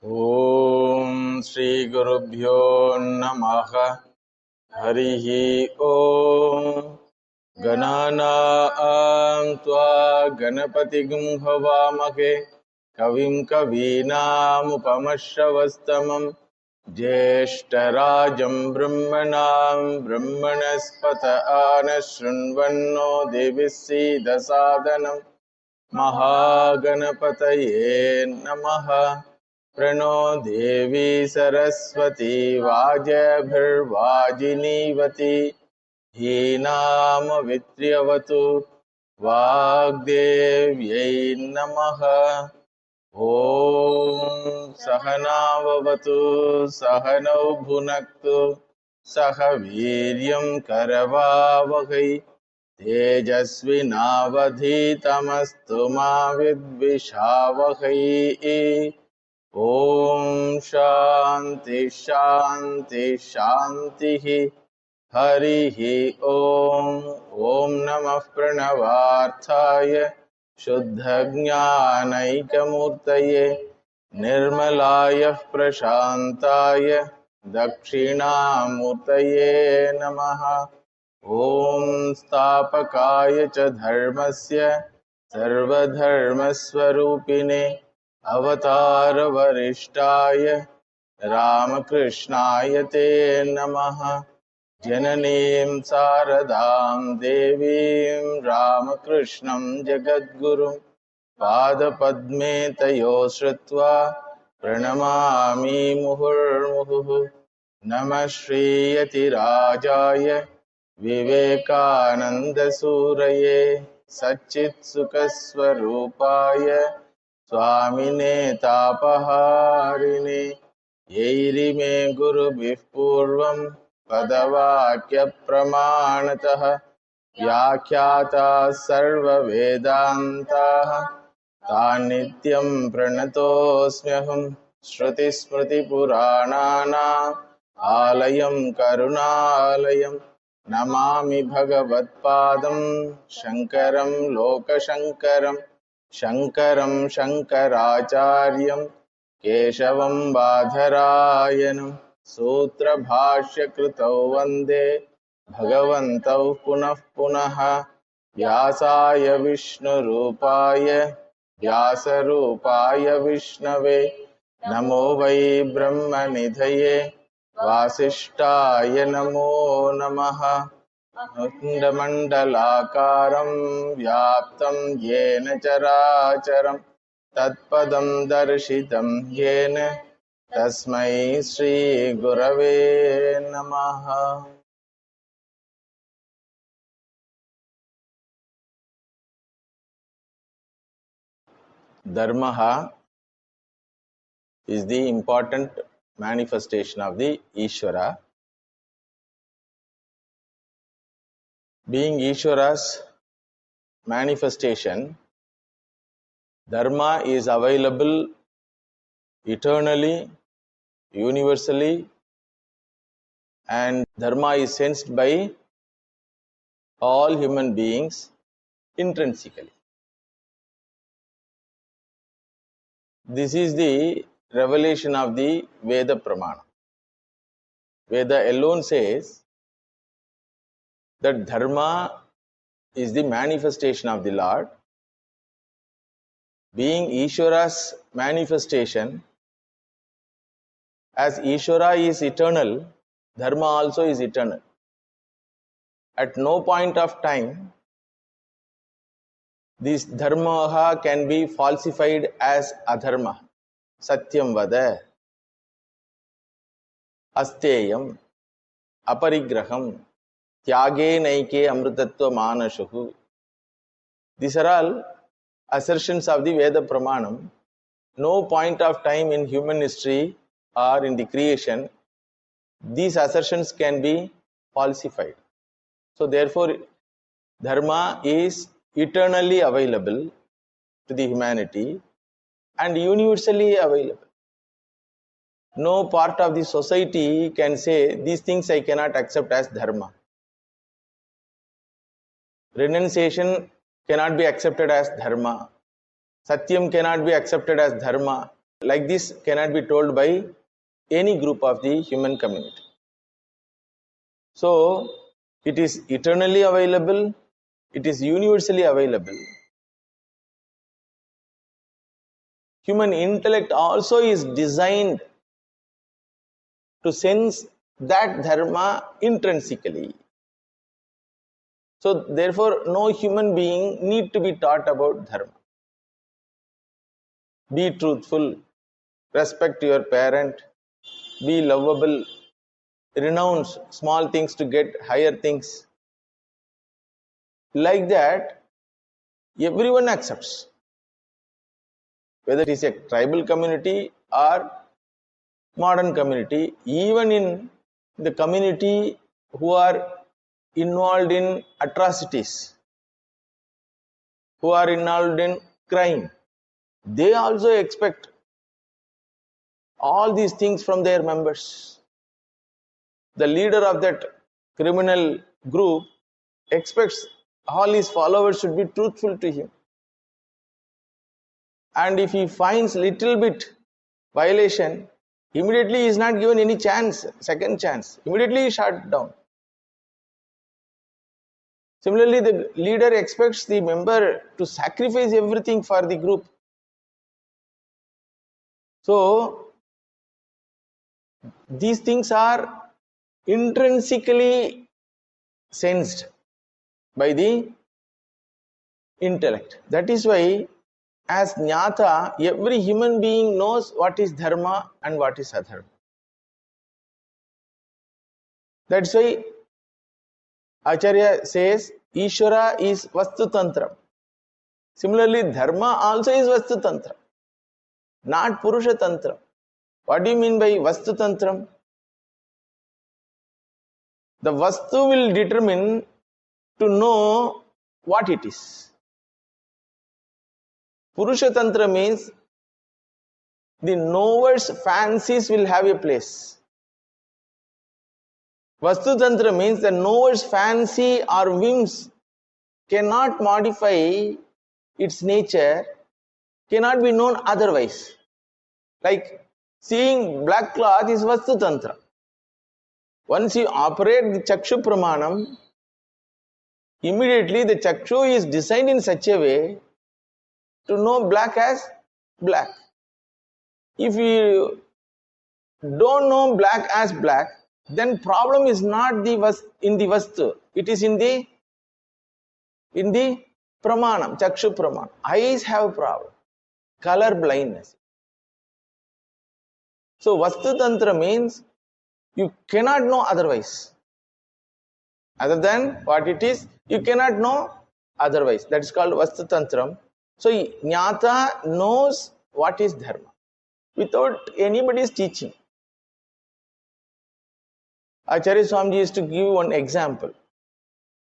Om Shri Gurubhyo Namaha Harihi Om Ganana Tva Ganapatigam Havamahe Kavim Kavinam Upamashavastamam Jeshtarajam Brahmanam Brahmanaspata Anashunvanno Devisi Dasadanam Mahaganapataye Namaha Prano Devi Saraswati Vajabhirvajinivati Hinama Vitriyavatu Vagdevyai Namaha Om Sahanavavatu Sahanau Bhunaktu Sahaviryam Karavavakai तेजस्विनावधीतमस्तु मा विद्विषावहै ॐ शान्ति शान्ति शान्तिः हरिः ॐ ॐ नमः प्रणवार्थाय शुद्धज्ञानैकमूर्तये निर्मलाय प्रशान्ताय दक्षिणामूर्तये नमः ॐ स्थापकाय च धर्मस्य सर्वधर्मस्वरूपिणे अवतारवरिष्ठाय रामकृष्णाय ते नमः जननीं शारदां देवीं रामकृष्णं जगद्गुरुं पादपद्मे तयो श्रुत्वा प्रणमामि मुहुर्मुहुः नमः श्रीयतिराजाय विवेकानन्दसूरये सच्चित्सुखस्वरूपाय स्वामिने तापहारिणे यैरिमे गुरुभिः पूर्वं पदवाक्यप्रमाणतः व्याख्याताः सर्ववेदान्ताः तान् नित्यं प्रणतोऽस्म्यहं श्रुतिस्मृतिपुराणानाम् आलयं करुणालयं नमामि भगवत्पादं शङ्करं लोकशङ्करं शङ्करं शङ्कराचार्यं केशवं बादरायणं सूत्रभाष्यकृतौ वन्दे भगवन्तौ पुनः पुनः व्यासाय विष्णुरूपाय व्यासरूपाय विष्णवे नमो वै ब्रह्मनिधये वासिष्ठाय नमो नमः अखण्डमण्डलाकारं व्याप्तं येन चराचरं तत्पदं दर्शितं येन तस्मै श्रीगुरवे नमः. Dharma is the important manifestation of the Ishvara. Being Ishvara's manifestation, Dharma is available eternally, universally, and Dharma is sensed by all human beings intrinsically. This is the revelation of the Veda Pramana. Veda alone says that Dharma is the manifestation of the Lord. Being Ishvara's manifestation, as Ishvara is eternal, Dharma also is eternal. At no point of time, this Dharma can be falsified as Adharma. Satyam vada, Asteyam, Aparigraham, Tyage naike amrutatva manashuhu. These are all assertions of the Veda Pramanam. No point of time in human history or in the creation, these assertions can be falsified. So therefore, Dharma is eternally available to the humanity and universally available. No part of the society can say, these things I cannot accept as Dharma. Renunciation cannot be accepted as Dharma. Satyam cannot be accepted as Dharma. like this cannot be told by any group of the human community. So it is eternally available, it is universally available. Human intellect also is designed to sense that dharma intrinsically. So therefore no human being need to be taught about dharma. Be truthful, respect your parent, be lovable, renounce small things to get higher things. Like that, everyone accepts. Whether it is a tribal community or modern community, even in the community who are involved in atrocities, who are involved in crime, they also expect all these things from their members. The leader of that criminal group expects all his followers should be truthful to him. And if he finds little bit violation, immediately he is not given any chance, second chance. Immediately he is shut down. Similarly, the leader expects the member to sacrifice everything for the group. So these things are intrinsically sensed by the intellect. That is why as jnata, every human being knows what is dharma and what is adharma. That's why Acharya says Ishvara is Vastu Tantra. Similarly, dharma also is Vastu Tantra, not Purusha Tantra. What do you mean by Vastu Tantra? The Vastu will determine to know what it is. Purusha Tantra means the knower's fancies will have a place. Vastu Tantra means the knower's fancy or whims cannot modify its nature, cannot be known otherwise. Like seeing black cloth is Vastu Tantra. Once you operate the Chakshu Pramanam, immediately the Chakshu is designed in such a way to know black as black. If you don't know black as black, then problem is not in the Vastu, it is in the Pramanam, Chakshu Pramanam. Eyes have a problem, color blindness. So Vastu Tantra means you cannot know otherwise. Other than what it is, you cannot know otherwise. That is called Vastu Tantram. So jnata knows what is dharma without anybody's teaching. Acharya Swamiji is to give one example.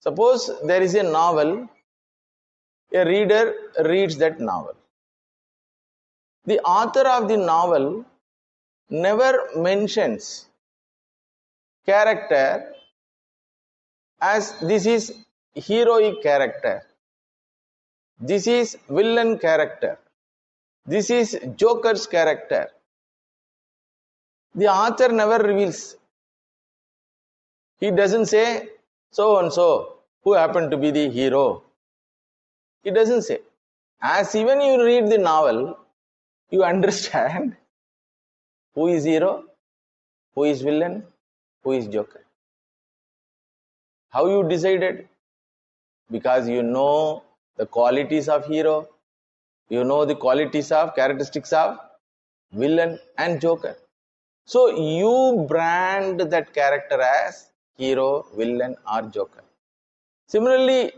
Suppose there is a novel, a reader reads that novel. The author of the novel never mentions character as this is heroic character, this is villain character, this is joker's character. The author never reveals. He doesn't say so and so who happened to be the hero. He doesn't say. As even you read the novel, you understand who is hero, who is villain, who is joker. How you decided? Because you know the qualities of hero, you know the qualities of characteristics of villain and joker. So you brand that character as hero, villain or joker. Similarly,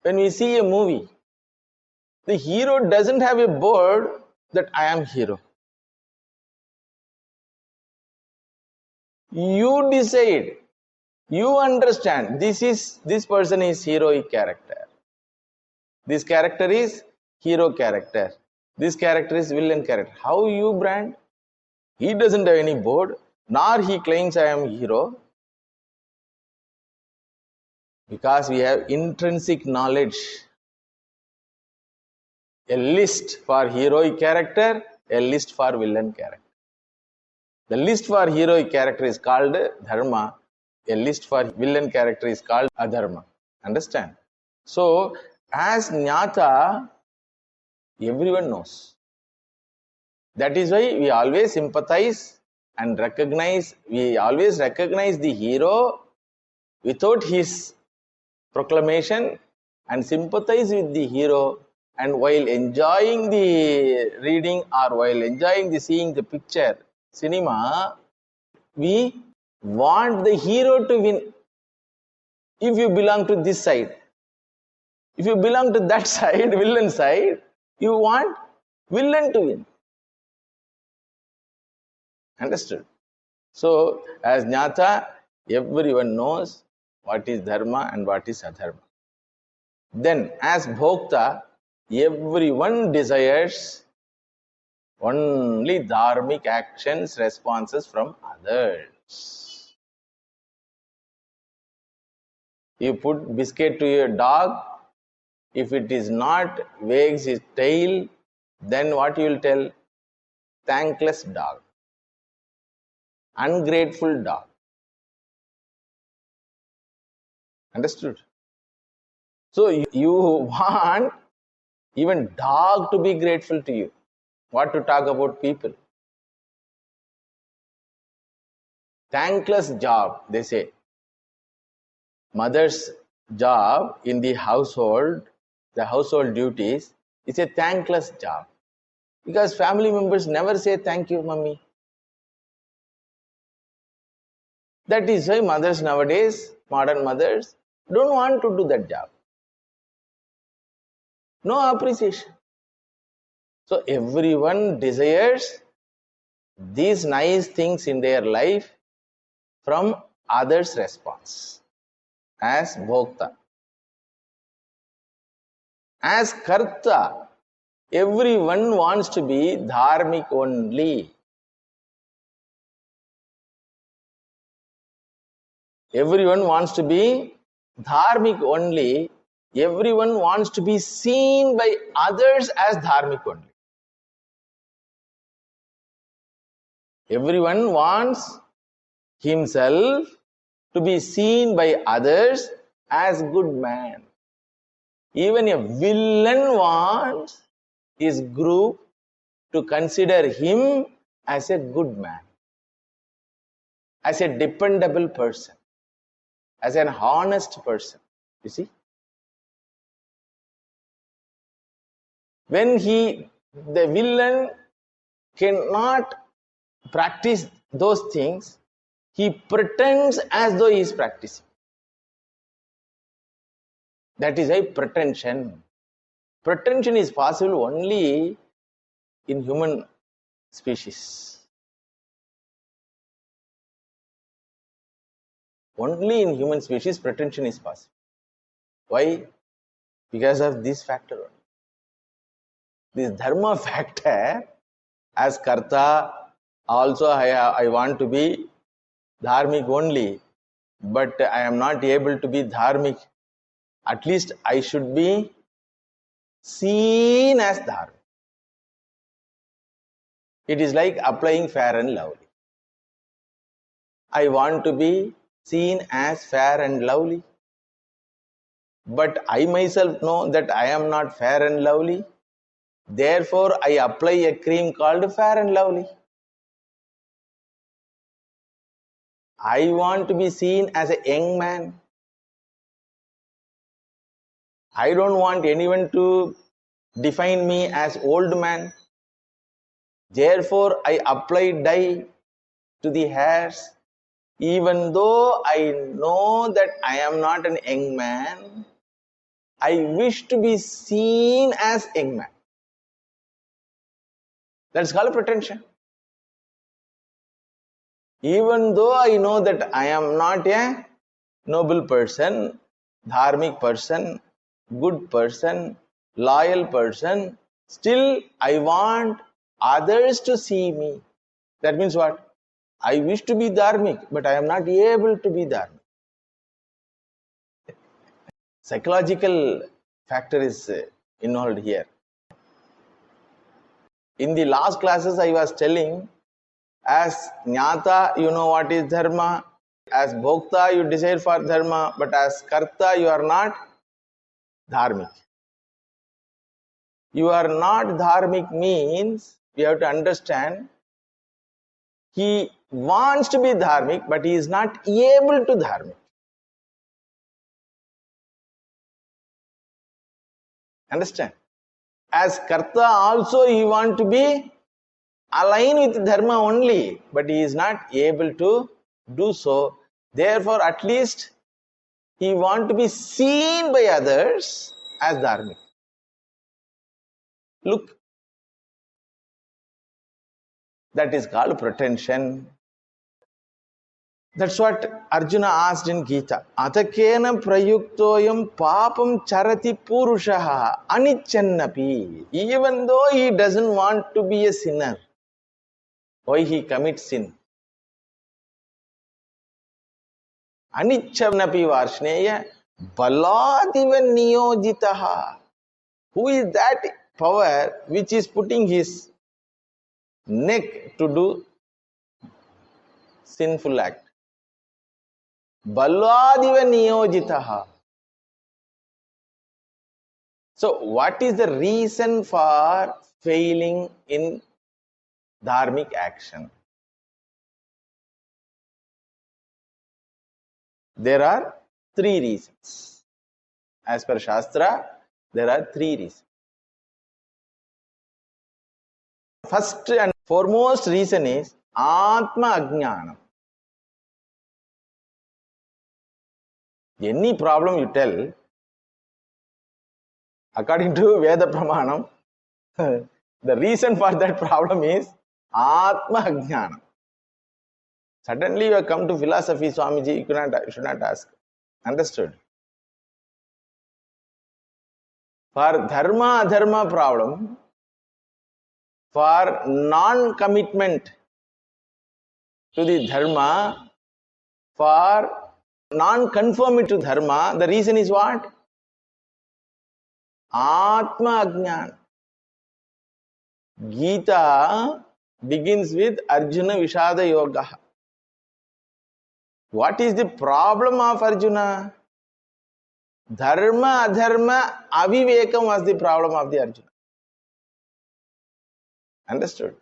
when we see a movie, the hero doesn't have a board that I am hero. You decide, you understand this person is heroic character, this character is hero character, this character is villain character. How you brand? He doesn't have any board, nor he claims I am hero, because we have intrinsic knowledge. A list for heroic character, a list for villain character. The list for heroic character is called dharma. A list for villain character is called adharma. Understand? So, as jnata, everyone knows. That is why we always sympathize and recognize, we always recognize the hero without his proclamation and sympathize with the hero, and while enjoying the reading or while enjoying the seeing the picture, cinema, we want the hero to win. If you belong to this side, if you belong to that side, villain side, you want villain to win. Understood? So, as jnata, everyone knows what is dharma and what is adharma. Then, as bhokta, everyone desires only dharmic actions, responses from others. You put biscuit to your dog, if it is not wags its tail, then what you will tell? Thankless dog. Ungrateful dog. Understood? So you want even dog to be grateful to you. What to talk about people? Thankless job, they say. Mother's job in the household duties, is a thankless job. Because family members never say thank you, mummy. That is why mothers nowadays, modern mothers, don't want to do that job. No appreciation. So everyone desires these nice things in their life from others' response as bhokta. As karta, everyone wants to be dharmic only. Everyone wants to be dharmic only. Everyone wants to be seen by others as dharmic only. Everyone wants himself to be seen by others as good man. Even a villain wants his group to consider him as a good man, as a dependable person, as an honest person. You see? When the villain cannot practice those things, he pretends as though he is practicing. That is a pretension. Pretension is possible only in human species. Only in human species pretension is possible. Why? Because of this factor. This dharma factor, as karta, also I want to be dharmic only, but I am not able to be dharmic. At least I should be seen as dharmic. It is like applying fair and lovely. I want to be seen as fair and lovely, but I myself know that I am not fair and lovely. Therefore, I apply a cream called fair and lovely. I want to be seen as a young man. I don't want anyone to define me as old man. Therefore, I apply dye to the hairs. Even though I know that I am not an young man, I wish to be seen as young man. That's called pretension. Even though I know that I am not a noble person, dharmic person, good person, loyal person, still I want others to see me. That means what? I wish to be dharmic, but I am not able to be dharmic. Psychological factor is involved here. In the last classes, I was telling, as Jnata, you know what is Dharma. As Bhokta, you desire for Dharma. But as Karta, you are not Dharmic. You are not Dharmic means, we have to understand, he wants to be Dharmic, but he is not able to Dharmic. Understand? As Karta also, he wants to be aligned with Dharma only, but he is not able to do so. Therefore, at least he wants to be seen by others as Dharmic. Look, that is called pretension. That's what Arjuna asked in Gita. Atakena prayuktoyam papam charati purushaha anichannapi. Even though he doesn't want to be a sinner, why he commits sin? Anichannapi varshneya baladiva niyojitaha. Who is that power which is putting his neck to do sinful act? Baladiva niyojitaha. So, what is the reason for failing in dharmic action? There are three reasons. As per Shastra, there are three reasons. First and foremost reason is Atma Ajnanam. Any problem you tell, according to Veda Pramanam, the reason for that problem is Atma Ajnanam. Suddenly you have come to philosophy, Swamiji, you should not ask. Understood? For Dharma Adharma problem, for non-commitment to the Dharma, for non-conformity to Dharma, the reason is what? Atma Ajnana. Gita begins with Arjuna Vishada Yoga. What is the problem of Arjuna? Dharma Adharma Avivekam was the problem of the Arjuna. Understood?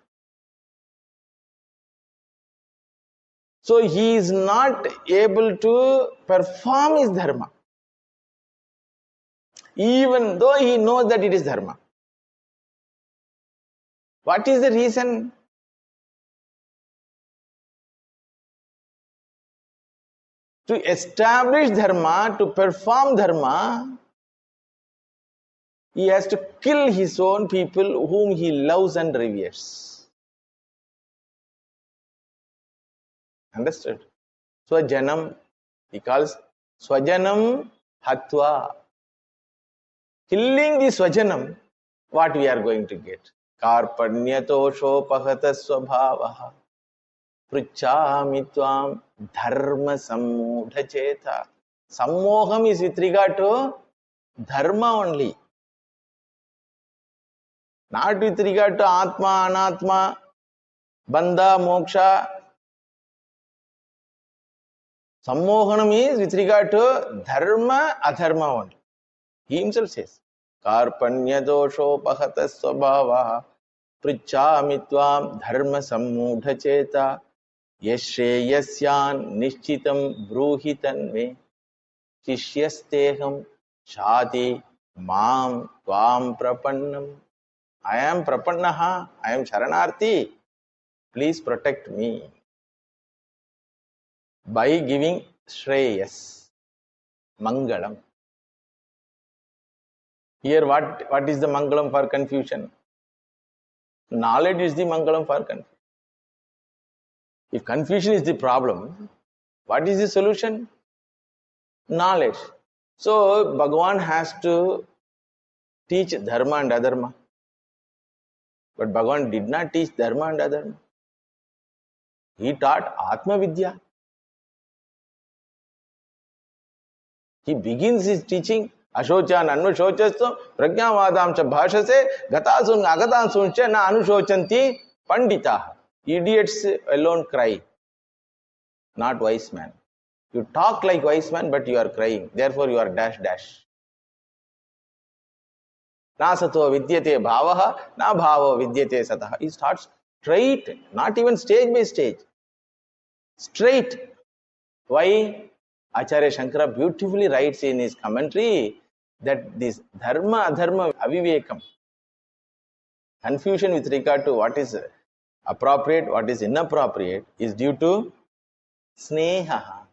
So he is not able to perform his Dharma, even though he knows that it is Dharma. What is the reason? To establish Dharma, to perform Dharma, he has to kill his own people whom he loves and reveres. Understood? Swajanam, he calls Swajanam Hatva. Killing the Swajanam, what we are going to get? Karpanyatosho pahata swabhavaha pruchami tvam dharma sammudha cheta. Sammoham is with regard to Dharma only. Not with regard to Atma, Anatma, Bandha, Moksha. Sammohanam is with regard to Dharma, Adharma only. He himself says, Karpanya dosho pahata swabhavaha pruchami tvam dharma sammudha cheta yashreyasyan nishchitam bruhitan me shishyasteham shati mam tvam prapannam. I am prapannaha, I am sharanarthi. Please protect me by giving shreyas, mangalam. Here what is the mangalam for confusion? Knowledge is the mangalam for confusion. If confusion is the problem, what is the solution? Knowledge. So Bhagavan has to teach Dharma and Adharma. But Bhagavan did not teach Dharma and Adharma. He taught Atma Vidya. He begins his teaching Ashochan anushochastu pragyavadam cha bhashase gatasun agatasun cha na anushocanti panditaha. Idiots alone cry, not wise man. You talk like wise man, but you are crying. Therefore, you are dash dash. Na sato vidyate bhavaha, na bhavo vidyate sataha. He starts straight, not even stage by stage. Straight. Why? Acharya Shankara beautifully writes in his commentary that this dharma, adharma, avivekam, confusion with regard to what is appropriate, what is inappropriate, is due to sneha,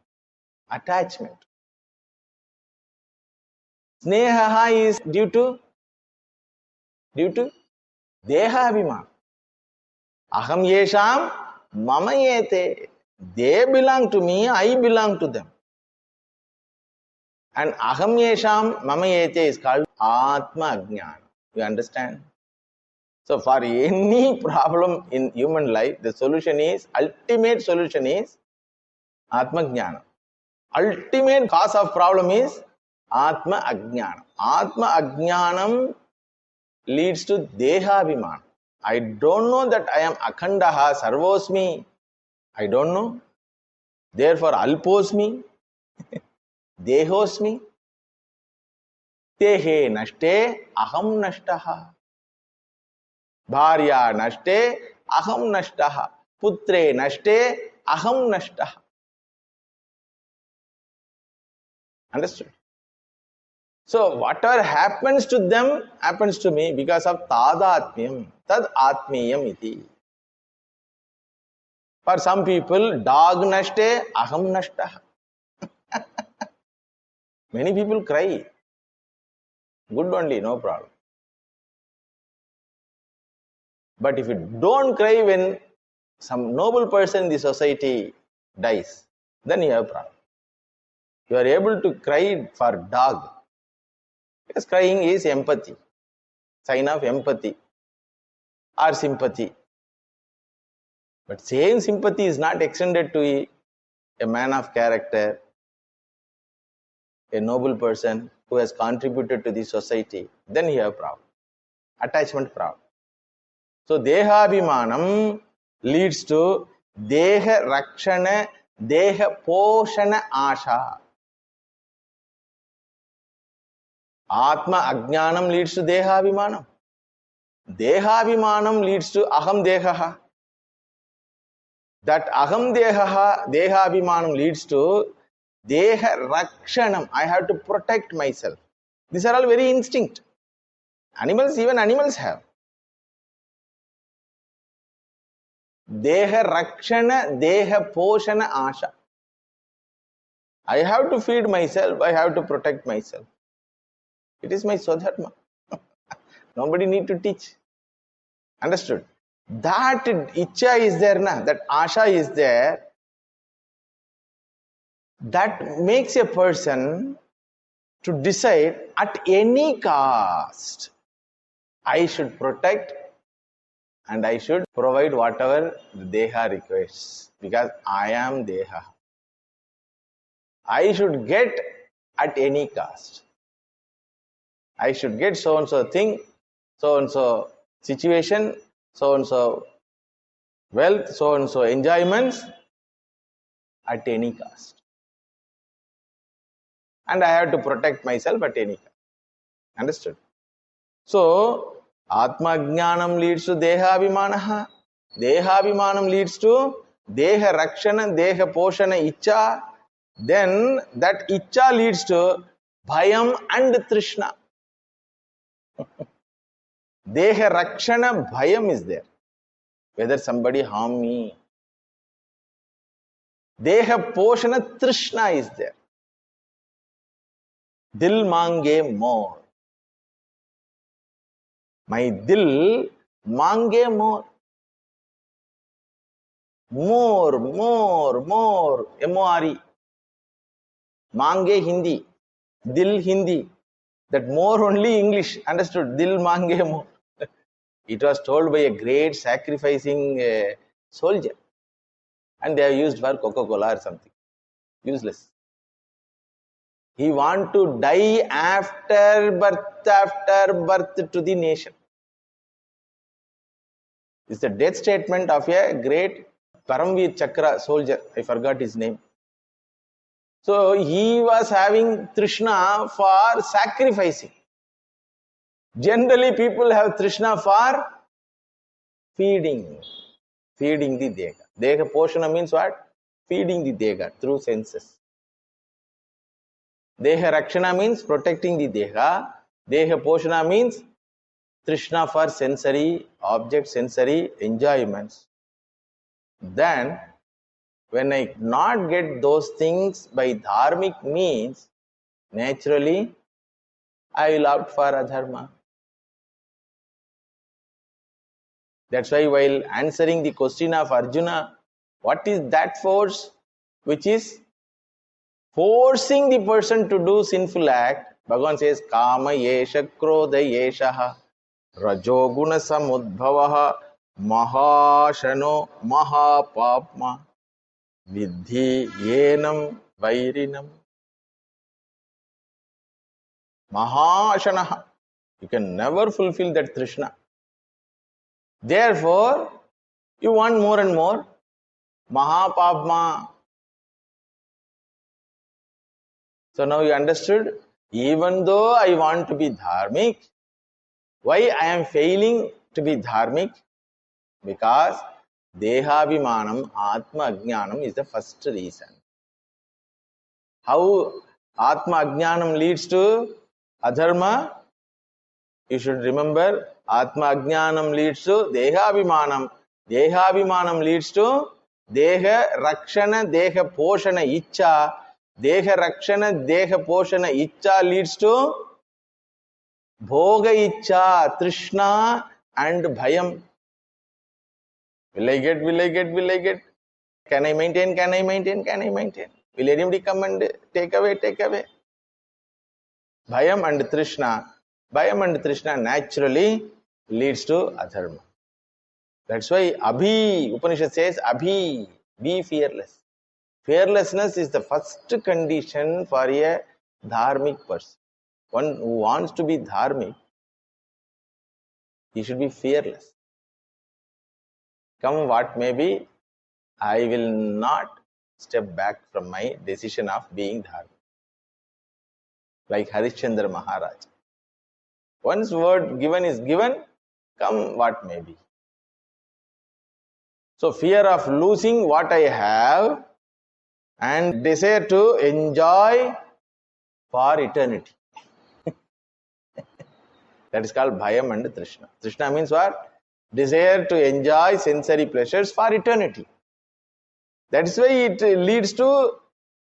attachment. Sneha is due to deha abhiman. Aham yesham mama yete. They belong to me, I belong to them. And aham yesham mama yete is called atma ajnana. You understand? So for any problem in human life, the solution is, ultimate solution is atma jnana. Ultimate cause of problem is atma ajnana. Atma ajnanam leads to deha abhiman. I don't know that I am akhandaha sarvosmi. I don't know. Therefore, alposmi, dehosmi, tehe nashte aham nashtaha. Bharya nashte aham nashtaha. Putre nashte aham nashtaha. Understood? So, whatever happens to them happens to me because of tadatmyam, tad atmiyam iti. For some people, dog nashte aham nashtaha. Many people cry. Good only, no problem. But if you don't cry when some noble person in the society dies, then you have a problem. You are able to cry for dog. Because crying is empathy, sign of empathy or sympathy. But same sympathy is not extended to a man of character, a noble person who has contributed to the society. Then you have a problem. Attachment problem. So, deha abhimanam leads to deha rakshana, deha poshana asha. Atma ajnanam leads to deha abhimanam. Deha abhimanam leads to aham dehaha. That aham dehaha, deha abhimanam leads to deha rakshanam. I have to protect myself. These are all very instinct. Animals, even animals have. Deha rakshana, deha poshana asha. I have to feed myself, I have to protect myself. It is my swadharma. Nobody need to teach. Understood? That icha is there, that asha is there. That makes a person to decide at any cost, I should protect and I should provide whatever the deha requires, because I am deha. I should get at any cost. I should get so and so thing, so and so situation, so and so wealth, so and so enjoyments at any cost. And I have to protect myself at any cost. Understood? So, Atma Jnanam leads to Deha Abhimanaha. Deha Abhimanam leads to Deha Rakshana, Deha Poshana Icha. Then that Icha leads to Bhayam and Trishna. Deha Rakshana Bhayam is there. Whether somebody harm me. Deha Poshana Trishna is there. Dil mange more. My dil mange more. More. M-O-R-E. Mange Hindi. Dil Hindi. That more only English. Understood? Dil mange more. It was told by a great sacrificing soldier. And they are used for Coca-Cola or something. Useless. He wants to die after birth to the nation. It's the death statement of a great Paramveer Chakra soldier. I forgot his name. So he was having Trishna for sacrificing. Generally, people have Trishna for feeding the Deha. Deha Poshana means what? Feeding the Deha through senses. Deha Rakshana means protecting the Deha. Deha Poshana means Trishna for sensory objects, sensory enjoyments. Then, when I not get those things by dharmic means, naturally, I will opt for adharma. That's why while answering the question of Arjuna, what is that force which is forcing the person to do sinful act? Bhagavan says, Kama yesha krodha yesha rajoguna samudbhavaha mahashano mahapapma vidhi yenam vairinam. Mahashanaha. You can never fulfill that Trishna. Therefore, you want more and more. Mahapapma. So now you understood, even though I want to be dharmic, why I am failing to be dharmic? Because Dehabhimanam, Atma Ajnanam is the first reason. How Atma Ajnanam leads to adharma? You should remember, Atma Ajnanam leads to Dehabhimanam. Dehabhimanam leads to Deha Rakshana, Deha Poshana Icha. Deha Rakshana, Deha Poshana Icha leads to Bhoga Icha, Trishna and Bhayam. Will I get? Will I get? Will I get? Can I maintain? Can I maintain? Can I maintain? Will anybody come and take away? Take away. Bhayam and Trishna. Bhayam and Trishna naturally leads to adharma. That's why Abhi, Upanishad says, Abhi, be fearless. Fearlessness is the first condition for a dharmic person. One who wants to be dharmic, he should be fearless. Come what may be, I will not step back from my decision of being dharmic. Like Harishchandra Maharaj. Once word given is given, come what may be. So fear of losing what I have and desire to enjoy for eternity. That is called Bhayam and Trishna. Trishna means what? Desire to enjoy sensory pleasures for eternity. That is why it leads to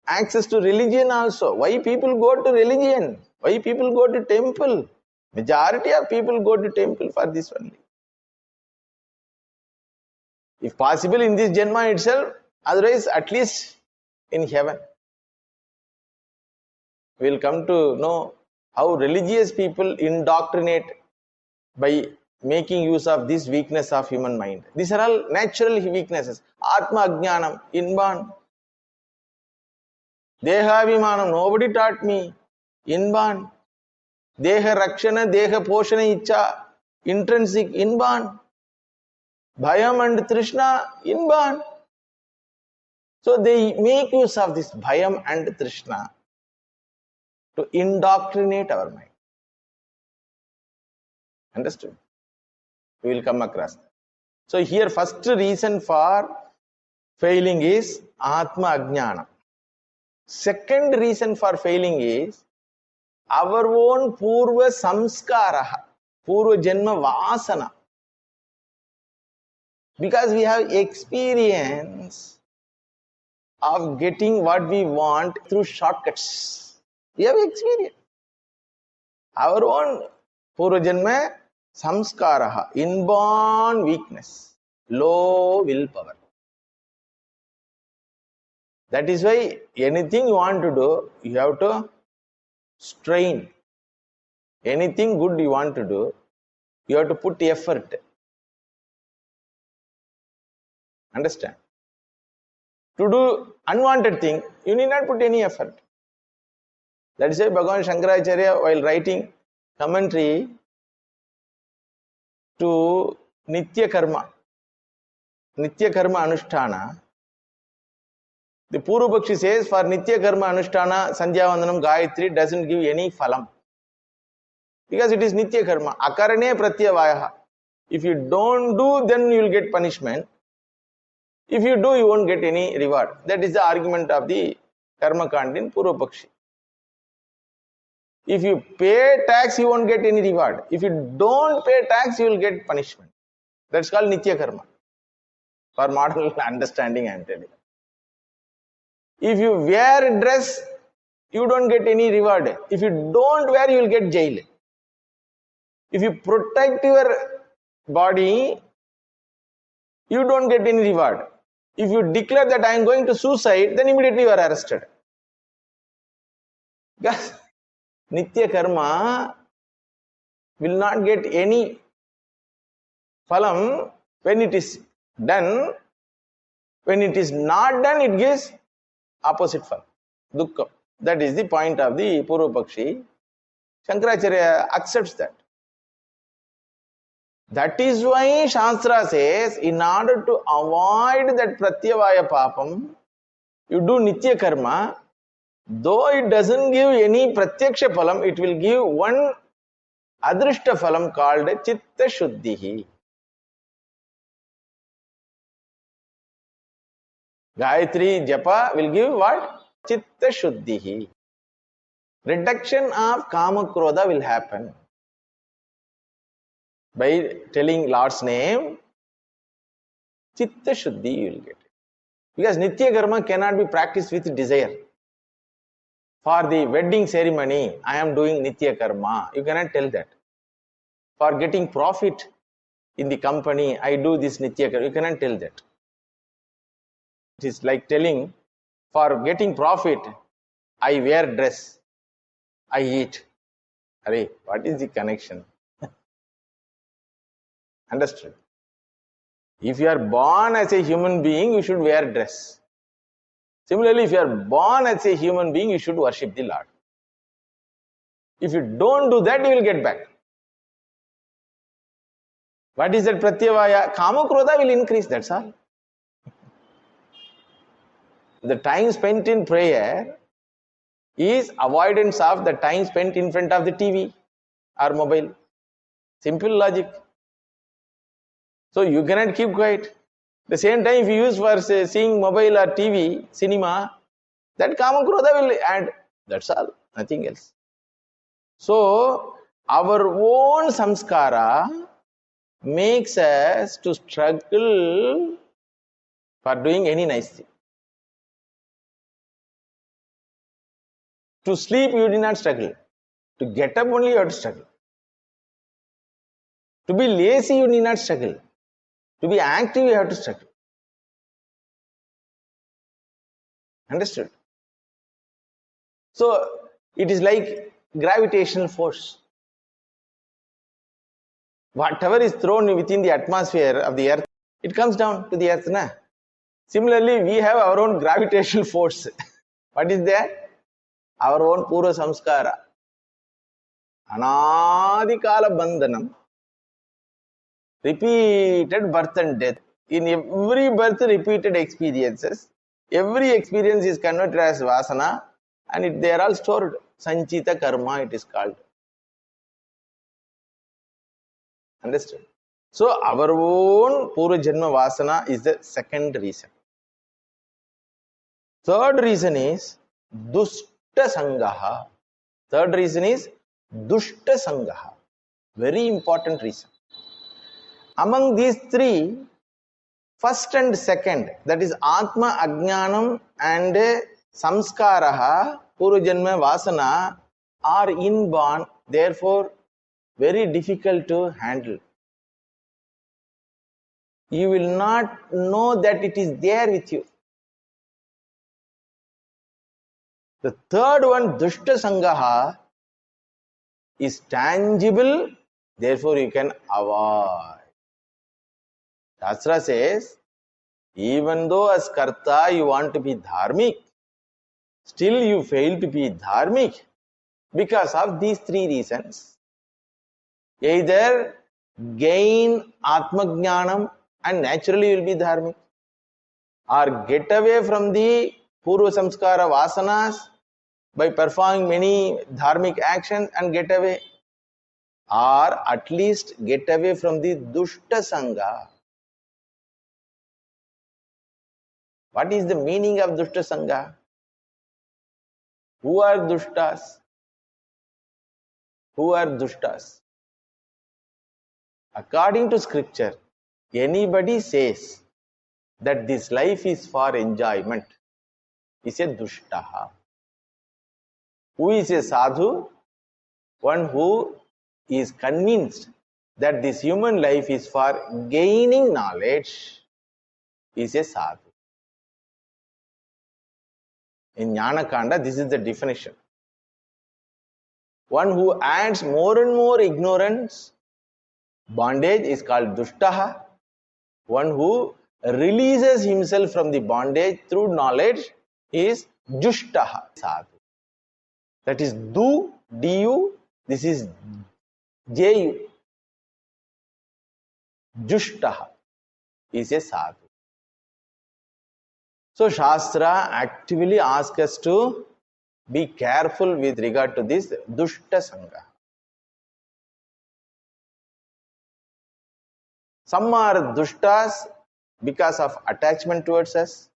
access to religion also. Why people go to religion? Why people go to temple? Majority of people go to temple for this only. If possible in this Janma itself, otherwise at least in heaven. We will come to know how religious people indoctrinate by making use of this weakness of human mind. These are all natural weaknesses. Atma Ajnanam, inborn. Dehabhimanam, nobody taught me. Inborn. Deha Rakshana, Deha Poshana Icha, intrinsic, inborn. Bhayam and Trishna, inborn. So they make use of this Bhayam and Trishna to indoctrinate our mind. Understood? We will come across that. So here first reason for failing is Atma Ajnana. Second reason for failing is our own Purva Samskaraha, Purva Janma Vasana. Because we have experience of getting what we want through shortcuts. We have experience. Our own Purva Janma Samskaraha, inborn weakness, low willpower. That is why anything you want to do, you have to strain. Anything good you want to do, you have to put effort. Understand? To do unwanted thing, you need not put any effort. That is why Bhagavan Shankaracharya, while writing commentary to Nitya Karma Anushtana, the Purvapakshi says for Nitya Karma Anushtana, Sandhya Vandanam Gayatri doesn't give any phalam. Because it is Nitya Karma. Akarane Pratyavayaha. If you don't do, then you will get punishment. If you do, you won't get any reward. That is the argument of the Karma Kand in Purvapakshi. If you pay tax, you won't get any reward. If you don't pay tax, you will get punishment. That's called Nitya Karma. For modern understanding, I am telling. If you wear a dress, you don't get any reward. If you don't wear, you will get jail. If you protect your body, you don't get any reward. If you declare that I am going to suicide, then immediately you are arrested. Because Nitya Karma will not get any phalam when it is done. When it is not done, it gives opposite phalam, dukkha. That is the point of the Purvapakshi. Shankaracharya accepts that. That is why Shastra says, in order to avoid that Pratyavaya Papam, you do Nitya Karma. Though it doesn't give any Pratyaksha Phalam, it will give one Adrishta Phalam called Chitta Shuddhihi. Gayatri Japa will give what? Chitta Shuddhihi. Reduction of Kama Krodha will happen. By telling Lord's name, Chitta Shuddhi you will get it. Because Nitya Karma cannot be practiced with desire. For the wedding ceremony, I am doing Nitya Karma. You cannot tell that. For getting profit in the company, I do this Nitya Karma. You cannot tell that. It is like telling, for getting profit, I wear dress, I eat. Arey, what is the connection? Understood? If you are born as a human being, you should wear dress. Similarly, if you are born as a human being, you should worship the Lord. If you don't do that, you will get back. What is that Pratyavaya? Kama Krodha will increase, that's all. The time spent in prayer is avoidance of the time spent in front of the TV or mobile. Simple logic. So you cannot keep quiet. The same time, if you use for say, seeing mobile or TV, cinema, that Kama Krodha will add. That's all, nothing else. So our own samskara makes us to struggle for doing any nice thing. To sleep, you did not struggle. To get up only, you have to struggle. To be lazy, you need not struggle. To be active, you have to struggle. Understood? So, it is like gravitational force. Whatever is thrown within the atmosphere of the earth, it comes down to the earth. Na? Similarly, we have our own gravitational force. What is that? Our own Purva Samskara. Anadikala Bandhanam. Repeated birth and death. In every birth, repeated experiences. Every experience is converted as Vasana and they are all stored. Sanchita Karma it is called. Understood? So, our own Purva Janma Vasana is the second reason. Third reason is Dushta Sangaha. Third reason is Dushta Sangaha. Very important reason. Among these three, first and second, that is Atma Ajnanam and Samskaraha, Purvajanma Vasana, are inborn, therefore very difficult to handle. You will not know that it is there with you. The third one, Dushta Sangaha, is tangible, therefore you can avoid. Shastra says, even though as Karta you want to be dharmic, still you fail to be dharmic, Because of these three reasons. Either gain Atmajnanam and naturally you will be dharmic, or get away from the Purva Samskara Vasanas by performing many dharmic actions and get away, or at least get away from the Dushta Sangha. What is the meaning of Dushta Sangha? Who are Dushtas? Who are Dushtas? According to scripture, anybody says that this life is for enjoyment is a Dushtaha. Who is a sadhu? One who is convinced that this human life is for gaining knowledge is a sadhu. In Jnana Kanda, this is the definition. One who adds more and more ignorance, bondage, is called Dushtaha. One who releases himself from the bondage through knowledge is Jushtaha, sadhu. That is Du, Du, this is Ju. Jushtaha is a sadhu. So Shastra actively asks us to be careful with regard to this Dushta Sangha. Some are Dushtas because of attachment towards us.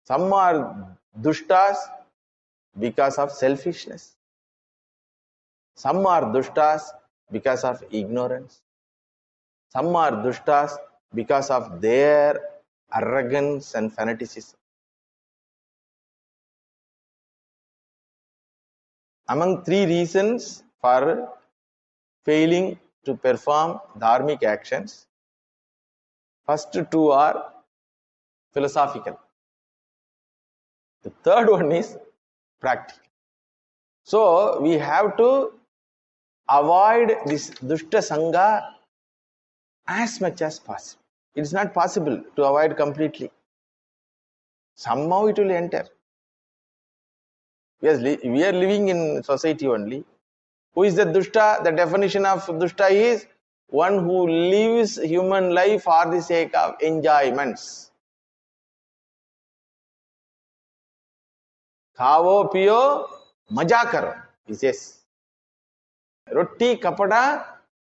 Some are Dushtas because of selfishness. Some are Dushtas because of ignorance. Some are Dushtas because of their arrogance and fanaticism. Among three reasons for failing to perform dharmic actions, first two are philosophical. The third one is practical. So we have to avoid this Dushta Sangha as much as possible. It is not possible to avoid completely. Somehow it will enter. Yes, we are living in society only. Who is the Dushta? The definition of Dushta is one who lives human life for the sake of enjoyments. Khavo piyo maja karo, he says. Roti kapada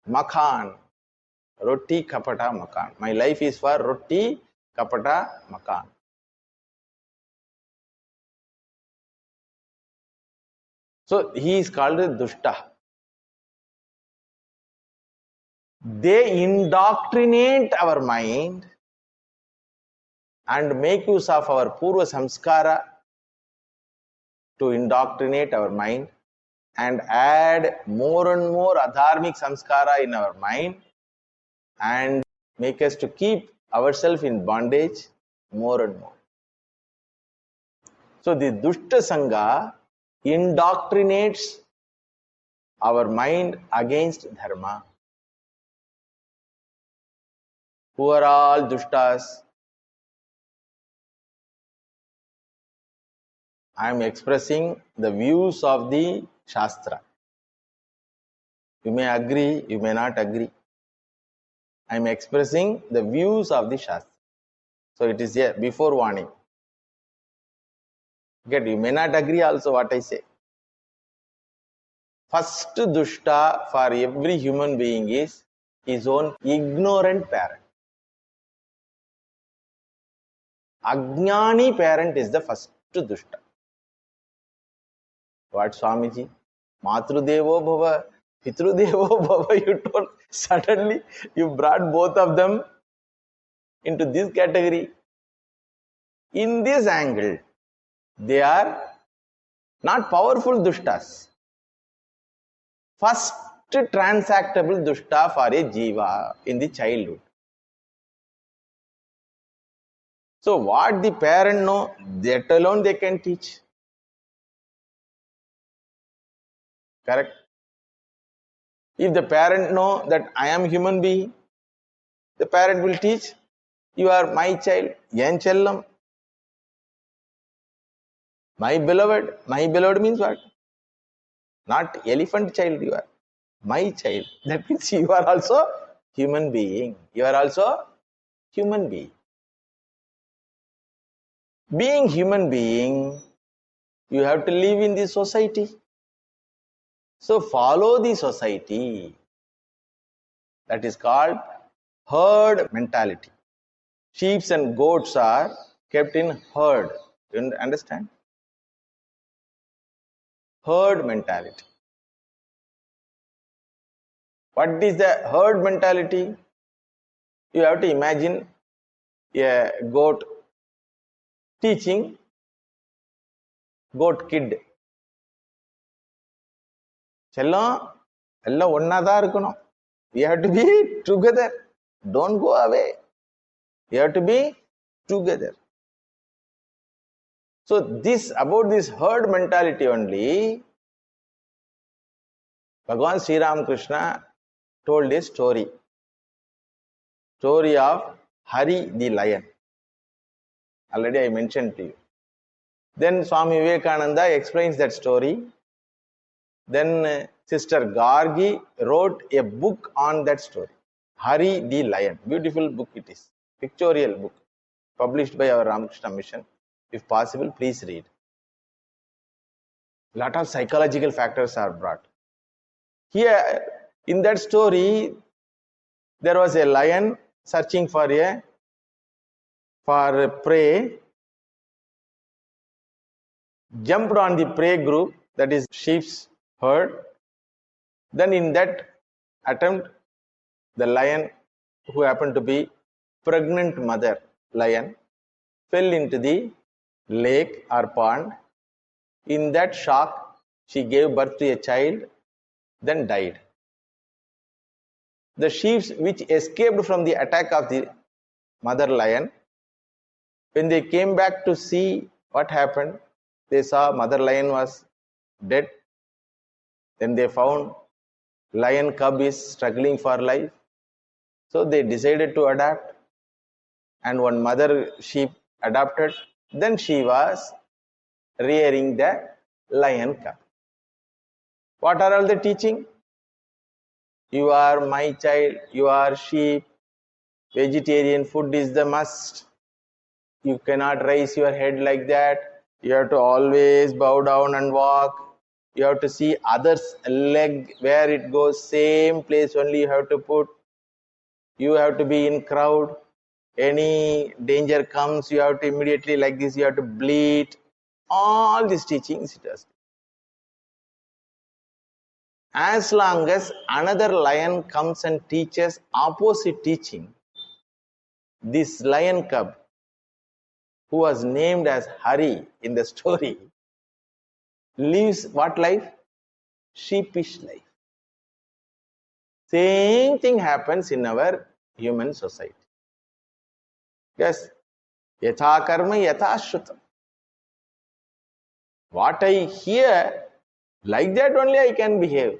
makhan. Roti kapata makan. My life is for roti kapata makan. So he is called a Dushta. They indoctrinate our mind and make use of our Purva Samskara to indoctrinate our mind and add more and more adharmic samskara in our mind and make us to keep ourselves in bondage more and more. So the Dushta Sangha indoctrinates our mind against Dharma. Who are all Dushtas? I am expressing the views of the Shastra. You may agree, you may not agree. I am expressing the views of the Shastra. So it is here, before warning. Get, you may not agree also what I say. First Dushta for every human being is his own ignorant parent. Ajnani parent is the first Dushta. What Swamiji? Matrudevo Bhava, Pitrudevo Bhava, you told. Suddenly you brought both of them into this category. In this angle, they are not powerful Dushtas. First transactable Dushta for a Jiva in the childhood. So what the parent know, that alone they can teach. Correct? If the parent know that I am human being, the parent will teach, you are my child, Yan Chellam. My beloved means what? Not elephant child you are. My child. That means you are also human being. You are also human being. Being human being, you have to live in the society. So follow the society. That is called herd mentality. Sheep and goats are kept in herd. You understand? Herd mentality. What is the herd mentality? You have to imagine a goat teaching goat kid. செல்லம் எல்லாம் ஒன்னாதான் இருக்கணும். You have to be together. Don't go away. You have to be together. So this, about this herd mentality only, Bhagavan Sri Ram Krishna told a story of Hari the lion. Already I mentioned to you. Then Swami Vivekananda explains that story. Then Sister Gargi wrote a book on that story, Hari the lion. Beautiful book it is, pictorial book, published by our Ramakrishna Mission. If possible, please read. Lot of psychological factors are brought. Here, in that story, there was a lion searching for prey, jumped on the prey group, that is sheep's herd. Then in that attempt, the lion, who happened to be pregnant mother lion, fell into the lake or pond. In that shock, she gave birth to a child, then died. The sheep which escaped from the attack of the mother lion, when they came back to see what happened, they saw mother lion was dead. Then they found lion cub is struggling for life. So they decided to adapt, and one mother sheep adopted. Then she was rearing the lion cub. What are all the teaching? You are my child, you are sheep, vegetarian food is the must. You cannot raise your head like that. You have to always bow down and walk. You have to see others' leg, where it goes, same place only you have to put. You have to be in crowd. Any danger comes, you have to immediately, like this, you have to bleat. All these teachings it does. As long as another lion comes and teaches opposite teaching, this lion cub, who was named as Hari in the story, lives what life? Sheepish life. Same thing happens in our human society. Yes, yatha karma yatha shrutam. What I hear, like that only I can behave.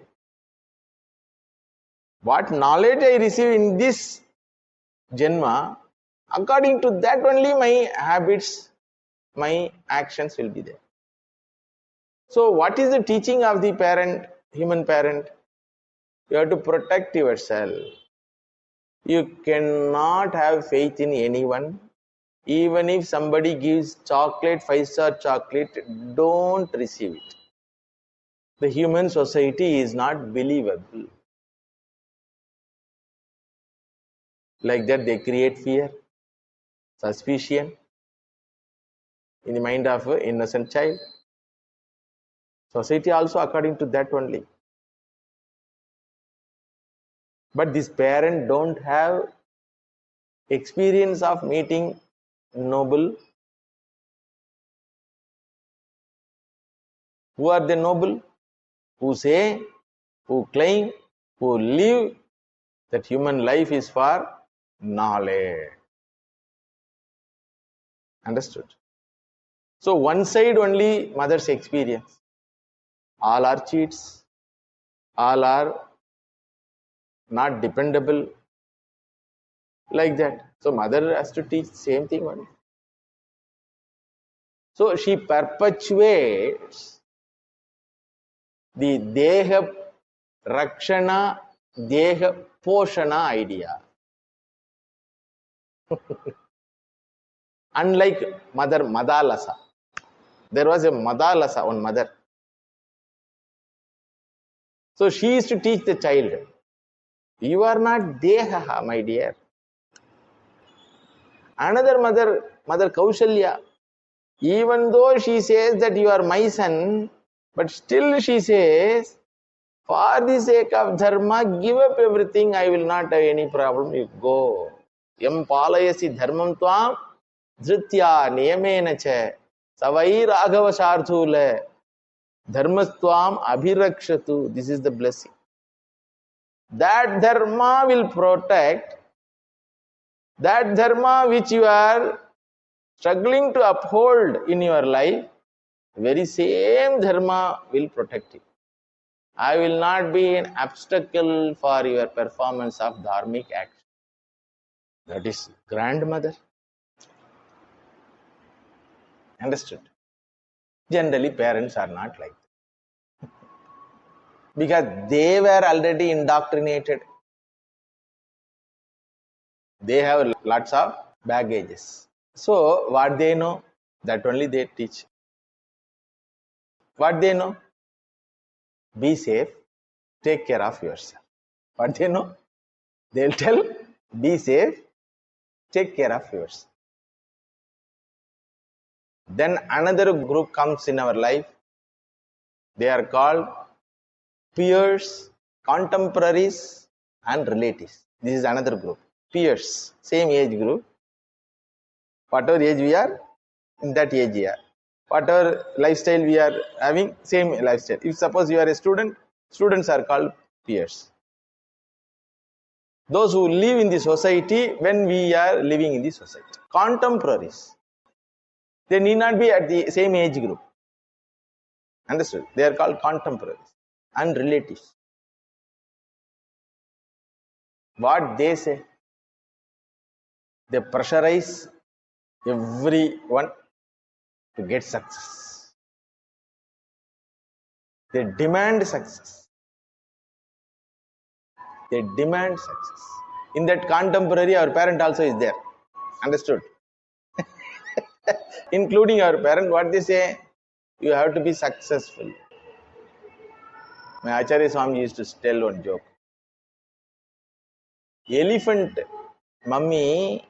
What knowledge I receive in this Janma, according to that only my habits, my actions will be there. So what is the teaching of the parent, human parent? You have to protect yourself. You cannot have faith in anyone. Even if somebody gives chocolate, 5-star chocolate, don't receive it. The human society is not believable. Like that they create fear, suspicion in the mind of an innocent child. Society also according to that only. But this parent don't have experience of meeting noble. Who are the noble? Who say, who claim, who live that human life is for knowledge. Understood? So one side only mother's experience. All are cheats. All are not dependable. Like that. So mother has to teach same thing only. So she perpetuates the Deha Rakshana, Deha Poshana idea. Unlike Mother Madalasa. There was a Madalasa, one mother. So she used to teach the child, you are not Deha, my dear. Another mother, Mother Kaushalya, even though she says that you are my son, but still she says, for the sake of Dharma, give up everything, I will not have any problem, you go. Yam palayasi dharmam tvam dhritya niyamena cha savai raghava sharthule dharmastvam abhirakshatu. This is the blessing. That dharma will protect, that dharma which you are struggling to uphold in your life, very same dharma will protect you. I will not be an obstacle for your performance of dharmic action. That is grandmother. Understood? Generally, parents are not like that. Because they were already indoctrinated. They have lots of baggages. So, what they know, that only they teach. What they know? Be safe, take care of yourself. What they know? They'll tell, be safe, take care of yourself. Then another group comes in our life. They are called peers, contemporaries, and relatives. This is another group. Peers, same age group. Whatever age we are, in that age we are. Whatever lifestyle we are having, same lifestyle. If suppose you are a student, students are called peers. Those who live in the society when we are living in the society. Contemporaries. They need not be at the same age group. Understood? They are called contemporaries and relatives. What they say? They pressurize everyone to get success. They demand success. They demand success. In that contemporary, our parent also is there. Understood? Including our parent, what they say? You have to be successful. My Acharya Swami used to tell one joke. Elephant mummy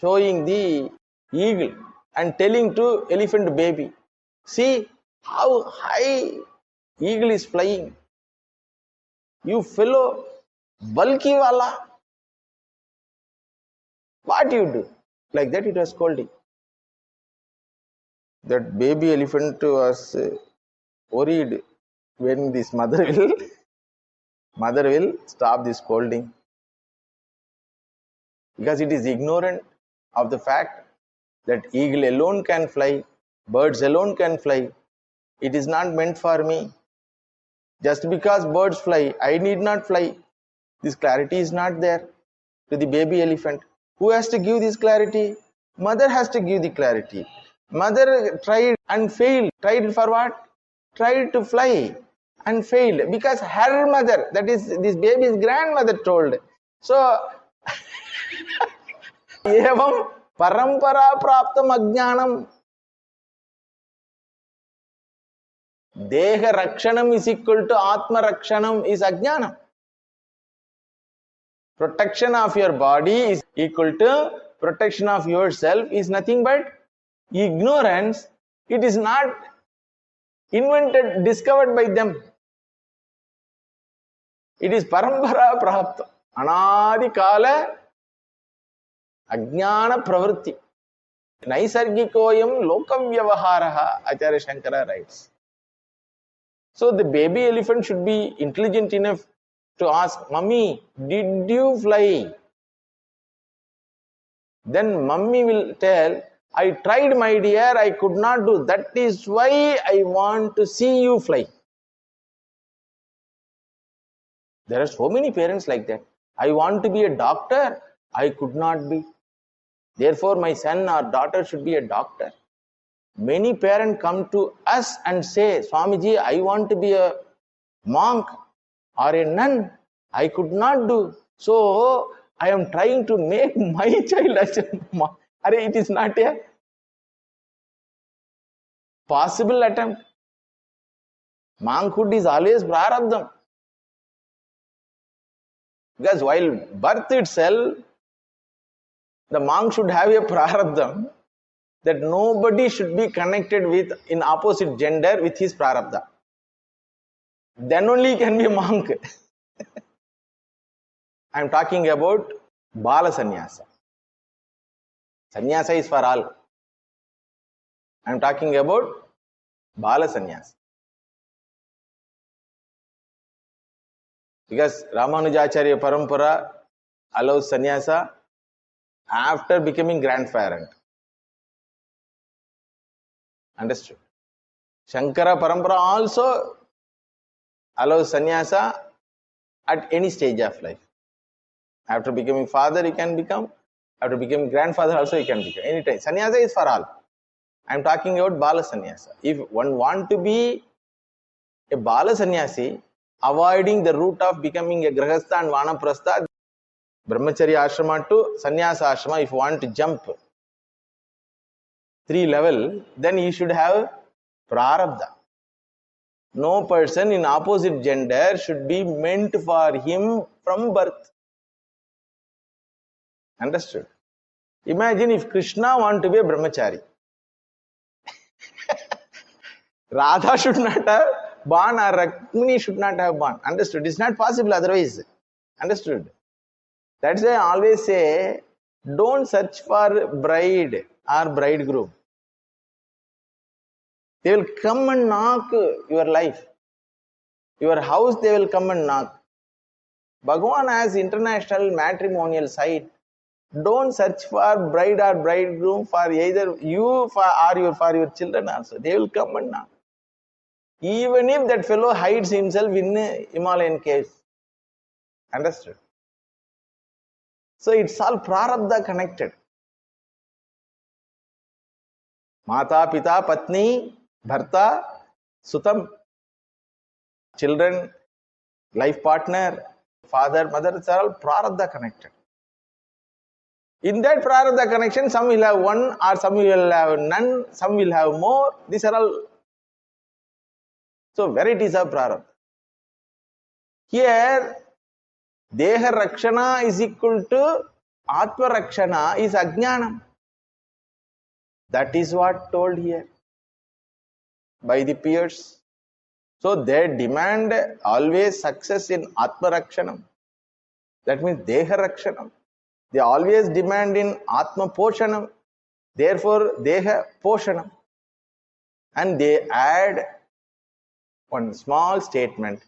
showing the eagle and telling to elephant baby, see how high eagle is flying. You fellow bulky wala. What you do? Like that it was scolding. That baby elephant was worried when this mother will stop this scolding. Because it is ignorant of the fact that eagle alone can fly, birds alone can fly. It is not meant for me. Just because birds fly, I need not fly. This clarity is not there to the baby elephant. Who has to give this clarity? Mother has to give the clarity. Mother tried and failed. Tried for what? Tried to fly and failed because her mother, that is this baby's grandmother, told. So, evam parampara praptam ajnanam. Deha rakshanam is equal to atma rakshanam is ajnanam. Protection of your body is equal to protection of yourself is nothing but ignorance. It is not invented, discovered by them. It is parampara prapta. Anadi kala ajnana pravritti. Naisargikoyam lokam vyavaharaha, Acharya Shankara writes. So the baby elephant should be intelligent enough to ask, Mummy, did you fly? Then mummy will tell, I tried, my dear, I could not do. That is why I want to see you fly. There are so many parents like that. I want to be a doctor. I could not be. Therefore, my son or daughter should be a doctor. Many parents come to us and say, Swamiji, I want to be a monk or a nun. I could not do. So I am trying to make my child as a monk. It is not a possible attempt. Monkhood is always prarabdham. Because while birth itself, the monk should have a prarabdham that nobody should be connected with in opposite gender with his prarabdha. Then only he can be a monk. I am talking about Bala Sannyasa. Sannyasa is for all. I am talking about Bala Sannyasa. Because Ramanujacharya Parampara allows sannyasa after becoming grandparent. Understood? Shankara Parampara also allows sannyasa at any stage of life. After becoming father, he can become. After becoming grandfather, also he can become. Anytime. Sannyasa is for all. I am talking about Bala Sannyasa. If one want to be a Bala Sannyasi, avoiding the route of becoming a Grahastha and Vanaprastha, Brahmacharya Ashrama to Sannyasa Ashrama, if you want to jump 3 level, then he should have Prarabdha. No person in opposite gender should be meant for him from birth. Understood? Imagine if Krishna want to be a Brahmachari. Radha should not have born or Rukmini should not have born. Understood? It's not possible otherwise. Understood? That's why I always say, don't search for bride or bridegroom. They will come and knock your life. Your house they will come and knock. Bhagavan has international matrimonial site. Don't search for bride or bridegroom for either you or for your children also. They will come and knock. Even if that fellow hides himself in Himalayan caves. Understood? So it's all prarabdha connected. Mata, Pita, Patni, Bharta, Sutam. Children, life partner, father, mother, it's all prarabdha connected. In that prarabdha connection, some will have one or some will have none, some will have more. These are all. So varieties of prarabdha. Here, Deha Rakshana is equal to Atma Rakshana is Ajnanam. That is what told here by the peers. So they demand always success in Atma Rakshanam. That means Deha Rakshanam. They always demand in Atma Poshanam. Therefore, Deha Poshanam. And they add one small statement,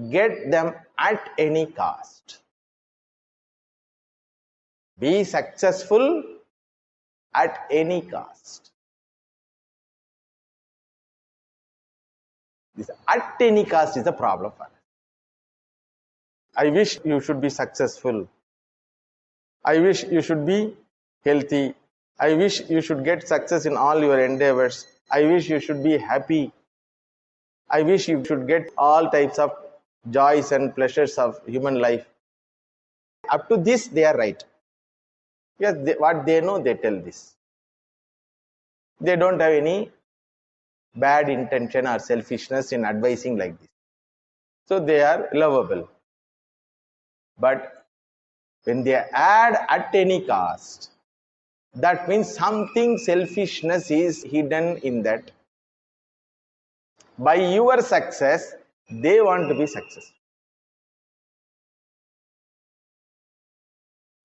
get them at any cost. Be successful at any cost. This at any cost is a problem for us. I wish you should be successful. I wish you should be healthy. I wish you should get success in all your endeavors. I wish you should be happy. I wish you should get all types of joys and pleasures of human life. Up to this, they are right. Yes, what they know, they tell this. They don't have any bad intention or selfishness in advising like this. So they are lovable. But when they add at any cost, that means something selfishness is hidden in that. By your success, they want to be successful.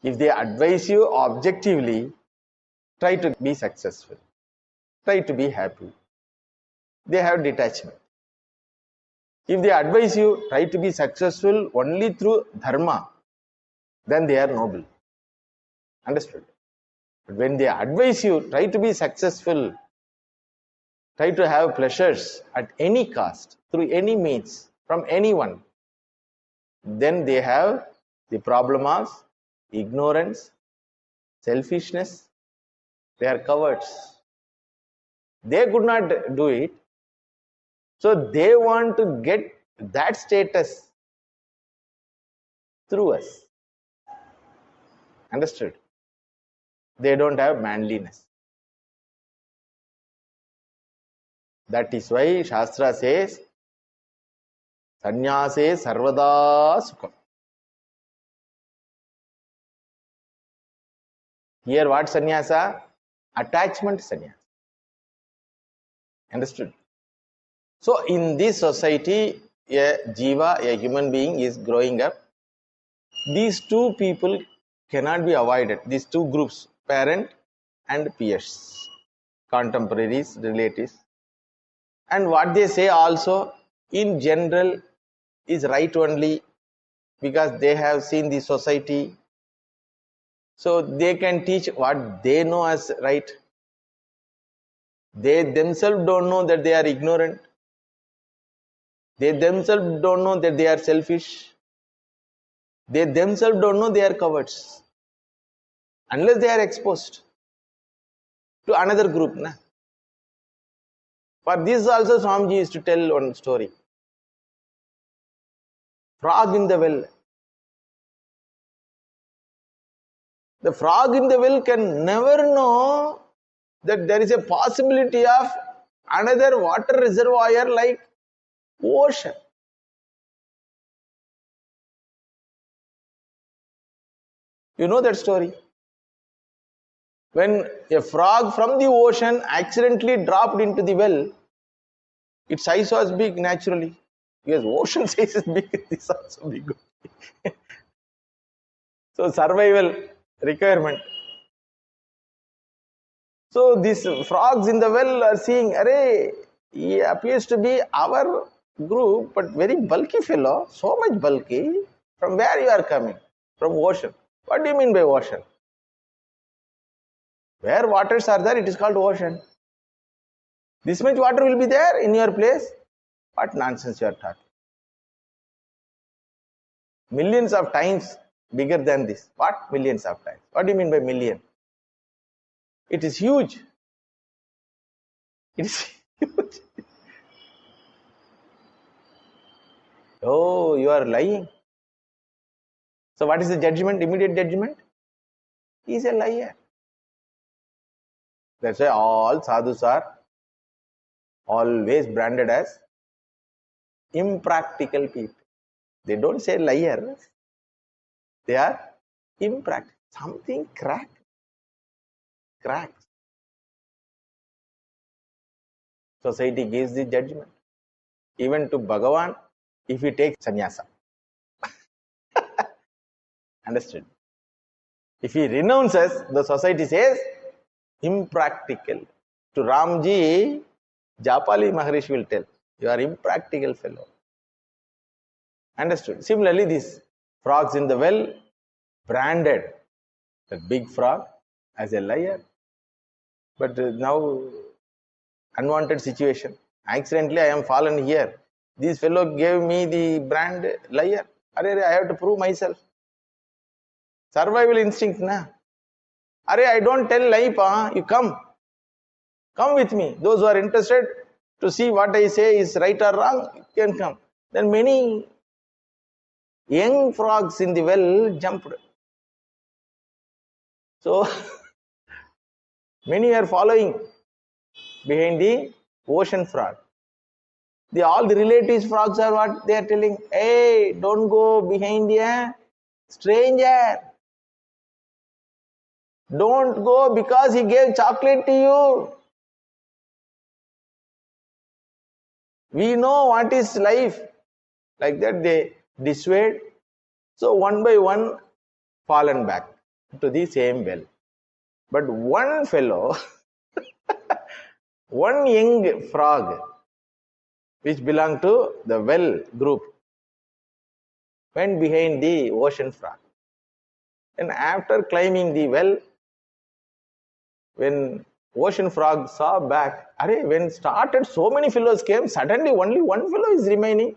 If they advise you objectively, try to be successful. Try to be happy. They have detachment. If they advise you, try to be successful only through Dharma, then they are noble. Understood? But when they advise you, try to be successful, try to have pleasures at any cost, through any means, from anyone, then they have the problem of ignorance, selfishness. They are cowards. They could not do it. So they want to get that status through us. Understood? They don't have manliness. That is why Shastra says, Sannyase sarvada sukham. Here what sannyasa? Attachment sannyasa. Understood? So in this society, a jiva, a human being is growing up. These two people cannot be avoided. These two groups, parent and peers, contemporaries, relatives. And what they say also, in general, is right only because they have seen the society. So they can teach what they know as right. They themselves don't know that they are ignorant. They themselves don't know that they are selfish. They themselves don't know they are cowards. Unless they are exposed to another group. Na? For this also Swamiji used to tell one story. Frog in the well. The frog in the well can never know that there is a possibility of another water reservoir like ocean. You know that story? When a frog from the ocean accidentally dropped into the well, its size was big naturally. Because ocean size is big, this is also big. So survival requirement. So these frogs in the well are seeing, array, he appears to be our group, but very bulky fellow, so much bulky. From where you are coming? From ocean. What do you mean by ocean? Where waters are there, it is called ocean. This much water will be there in your place. What nonsense you are talking? Millions of times bigger than this. What? Millions of times. What do you mean by million? It is huge. It is huge. Oh, you are lying. So what is the judgment? Immediate judgment? He is a liar. That's why all sadhus are always branded as impractical people. They don't say liar. They are impractical. Something cracks. Society gives the judgment. Even to Bhagavan, if he takes sannyasa. Understood? If he renounces, the society says impractical. To Ramji, Japali Maharishi will tell, you are impractical fellow. Understood? Similarly, these frogs in the well branded that big frog as a liar. But now, unwanted situation. Accidentally, I am fallen here. This fellow gave me the brand liar. I have to prove myself. Survival instinct, na? I don't tell lie, pa. You come. Come with me. Those who are interested to see what I say is right or wrong, can come. Then many young frogs in the well jumped. So, many are following behind the ocean frog. All the relatives frogs are what they are telling. Hey, don't go behind a stranger. Don't go because he gave chocolate to you. We know what is life. Like that they dissuade. So one by one fallen back to the same well. But one fellow, one young frog, which belonged to the well group, went behind the ocean frog. And after climbing the well, when ocean frog saw back, when started so many fellows came, suddenly only one fellow is remaining.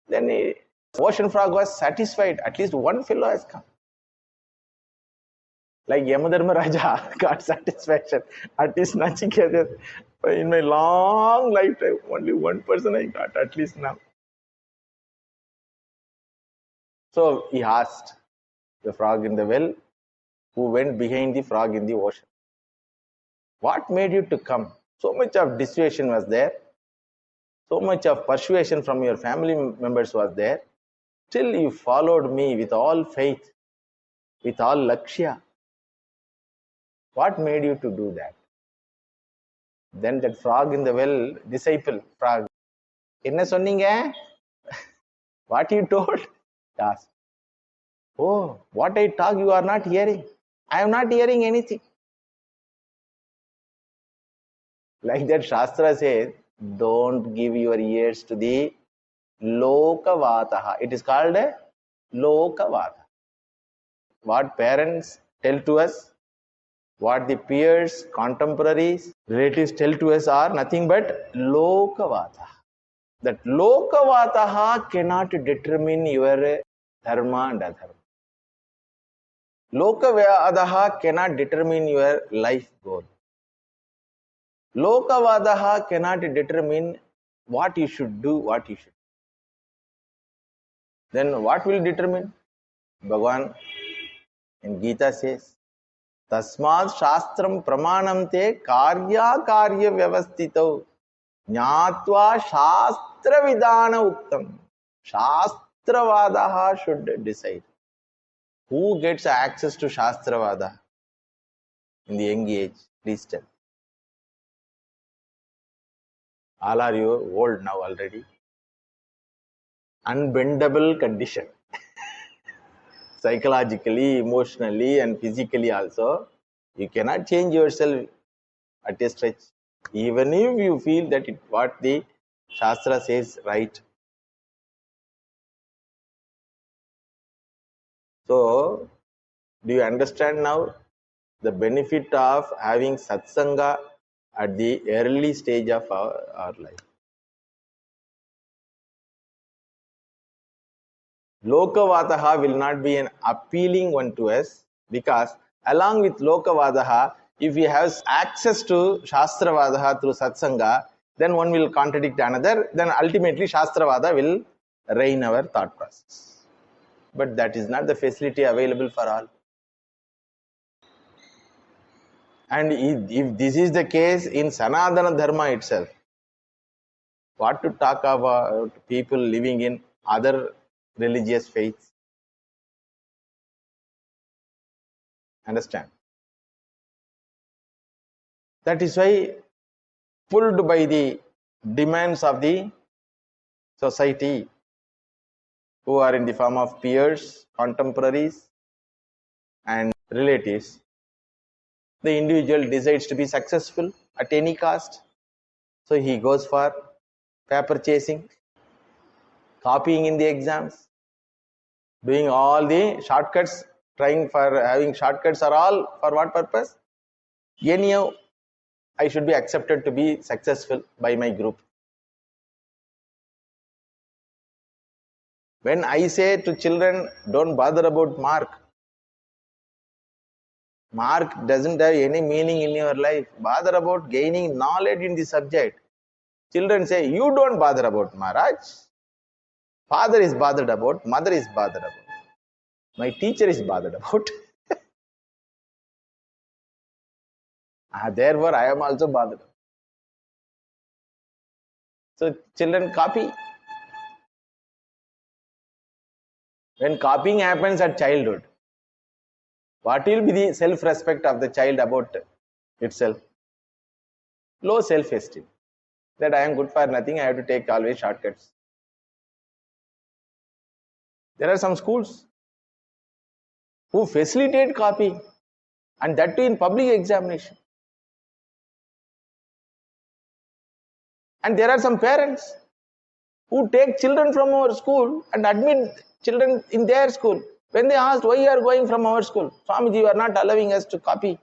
Then ocean frog was satisfied, at least one fellow has come. Like Yamadharma Raja got satisfaction, at least Nachiketas In my long lifetime, only one person I got, at least now. So he asked the frog in the well, who went behind the frog in the ocean, what made you to come? So much of dissuasion was there. So much of persuasion from your family members was there. Still you followed me with all faith, with all lakshya. What made you to do that? Then that frog in the well, disciple frog, என்ன சொன்னீங்க? What you told? He asked. Oh, what I talk you are not hearing. I am not hearing anything. Like that Shastra says, don't give your ears to the lokavataha. It is called a lokavata. What parents tell to us, what the peers, contemporaries, relatives tell to us are nothing but lokavata. That lokavataha cannot determine your dharma and adharma. Lokavadaha cannot determine your life goal. Lokavadaha cannot determine what you should do, what you should. Then what will determine? Bhagavan in Gita says, Tasmad Shastram Pramanam te Karya Karya Vyavastito Jnatva Shastra Vidana Uktam. Shastravadaha should decide. Who gets access to Shastravada in the young age? Please tell. All are you old now already? Unbendable condition. Psychologically, emotionally and physically also. You cannot change yourself at a stretch. Even if you feel that what the Shastra says right. So, do you understand now the benefit of having satsanga at the early stage of our life? Lokavataha will not be an appealing one to us, because along with Lokavadaha, if we have access to Shastravadaha through Satsanga, then one will contradict another, then ultimately Shastravada will reign our thought process. But that is not the facility available for all. And if this is the case in Sanatana Dharma itself, what to talk about people living in other religious faiths? Understand? That is why, pulled by the demands of the society, who are in the form of peers, contemporaries, and relatives, the individual decides to be successful at any cost. So he goes for paper chasing, copying in the exams, doing all the shortcuts, trying for having shortcuts are all for what purpose? Anyhow, I should be accepted to be successful by my group. When I say to children, don't bother about mark doesn't have any meaning in your life. Bother about gaining knowledge in the subject. Children say, you don't bother about Maharaj. Father is bothered about, mother is bothered about, my teacher is bothered about. Therefore, I am also bothered. So children copy. When copying happens at childhood, what will be the self-respect of the child about itself? Low self-esteem. That I am good for nothing, I have to take always shortcuts. There are some schools who facilitate copying, and that too in public examination. And there are some parents who take children from our school and admit children in their school. When they asked, why you are going from our school? Swamiji, you are not allowing us to copy.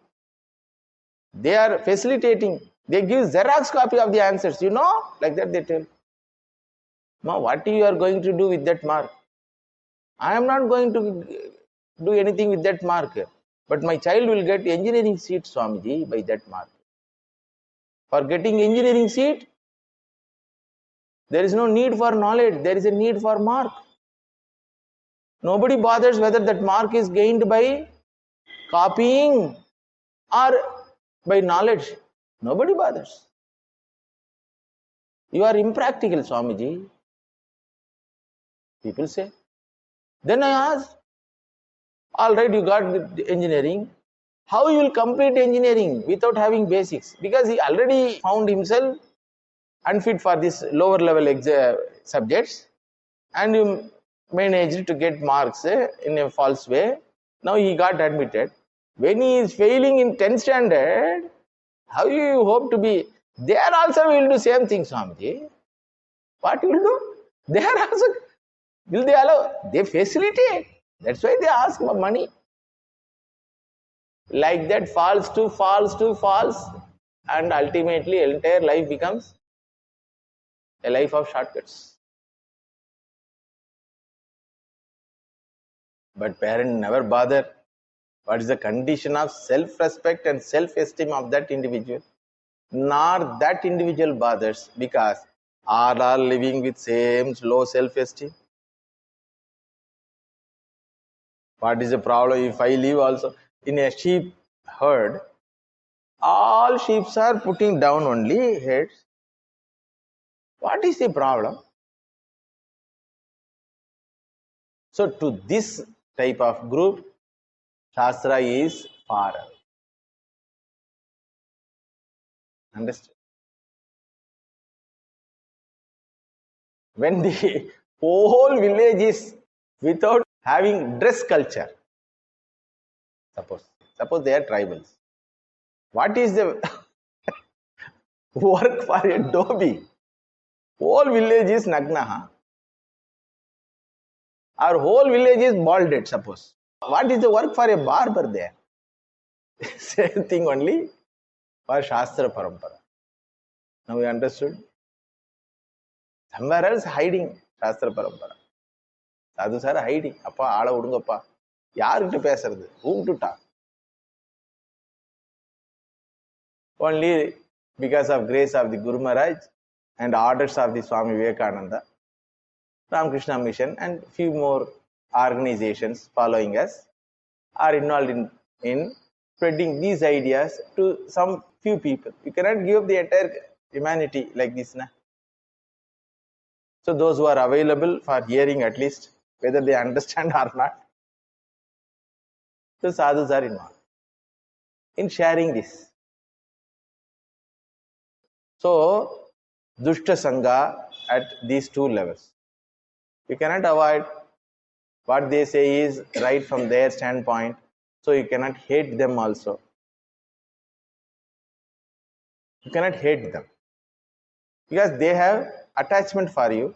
They are facilitating. They give Xerox copy of the answers, like that they tell. Ma, what you are going to do with that mark? I am not going to do anything with that mark. But my child will get engineering seat, Swamiji, by that mark. For getting engineering seat, there is no need for knowledge, there is a need for mark. Nobody bothers whether that mark is gained by copying or by knowledge. Nobody bothers. You are impractical, Swamiji, people say. Then I asked, all right, you got the engineering. How you will complete engineering without having basics? Because he already found himself unfit for this lower level subjects, and you managed to get marks in a false way. Now he got admitted. When he is failing in 10th standard, how you hope to be? There also will do same thing, Swamiji. What will do? They are also, will they allow? They facilitate. That's why they ask for money. Like that, falls to falls to falls, and ultimately entire life becomes a life of shortcuts. But parents never bother what is the condition of self-respect and self-esteem of that individual. Nor that individual bothers, because all are living with same low self-esteem. What is the problem if I live also in a sheep herd? All sheep are putting down only heads. What is the problem? So to this type of group, Shastra is foreign. Understand? When the whole village is without having dress culture, suppose they are tribals. What is the work for a dhobi? Whole village is nagna. Our whole village is balded, suppose. What is the work for a barber there? Same thing only for Shastra Parampara. Now we understood? Somewhere else hiding Shastra Parampara. Sadhu sir hiding. Appa, aala udungappa. Yarukittu pesradhu? Whom to talk? Only because of grace of the Guru Maharaj and orders of the Swami Vivekananda, Ramakrishna Mission and few more organizations following us are involved in spreading these ideas to some few people. You cannot give the entire humanity like this. Na? So those who are available for hearing, at least whether they understand or not, the sadhus are involved in sharing this. So Dushta Sangha at these two levels. You cannot avoid what they say is right from their standpoint, so you cannot hate them also. You cannot hate them because they have attachment for you.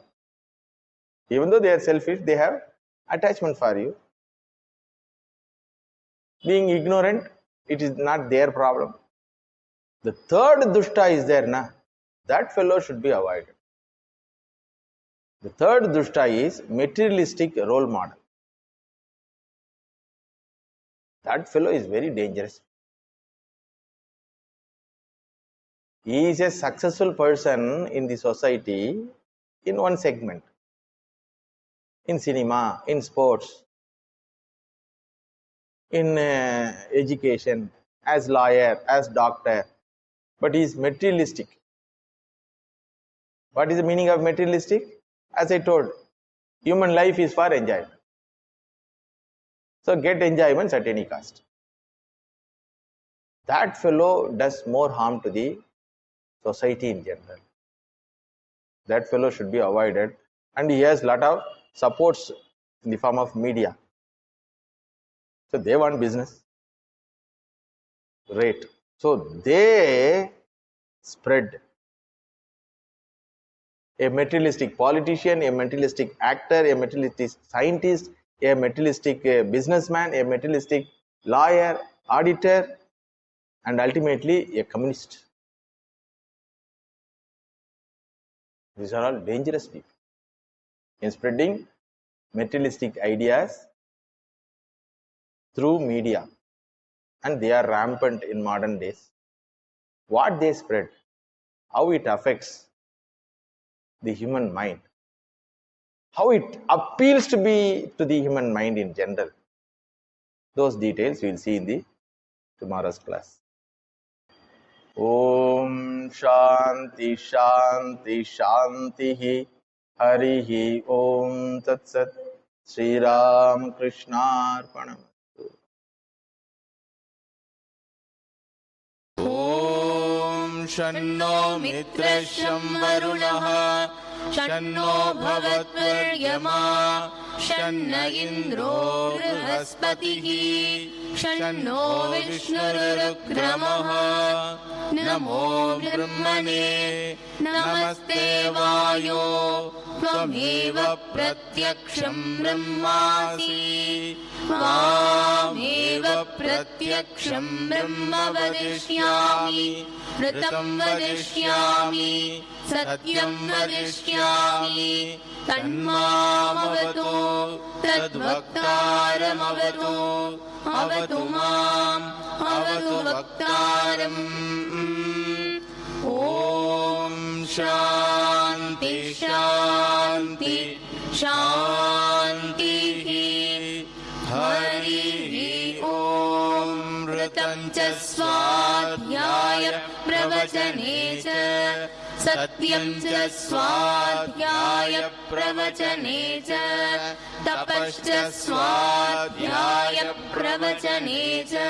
Even though they are selfish, they have attachment for you. Being ignorant, it is not their problem. The third dushta is there, na? That fellow should be avoided. The third dushta is materialistic role model. That fellow is very dangerous. He is a successful person in the society in one segment. In cinema, in sports, in education, as lawyer, as doctor. But he is materialistic. What is the meaning of materialistic? As I told, human life is for enjoyment. So get enjoyments at any cost. That fellow does more harm to the society in general. That fellow should be avoided, and he has a lot of supports in the form of media. So they want business rate. So they spread a materialistic politician, a materialistic actor, a materialistic scientist, a materialistic businessman, a materialistic lawyer, auditor, and ultimately a communist. These are all dangerous people in spreading materialistic ideas through media, and they are rampant in modern days. What they spread? how it affects the human mind, how it appeals to the human mind in general. Those details we will see in the tomorrow's class. Om Shanti Shanti Shanti Harihi Om Tat Sat. Sri Ram Krishna Arpanam. Om Shanno Mitrasham Varunaha Shanno Bhavatvaryama Shanna Indro Brihaspatihi Shanno Vishnurrukramaha Namo Brahmane Namaste Vayo Tvameva Pratyaksham Brahmasi Tvameva Pratyaksham Brahma Vadishyami Vritam Vadishyami Satyam Vadishyami Tanmamavatu Tadvaktaram Avatu Avatu Mam Avatu Vaktaram. Om Shanti Shanti Shanti Hari Om Vritam Cha Swadhyaya Pravachane Cha Satyam Cha Swadhyaya Pravachane Cha Tapascha Swadhyaya Pravachane Cha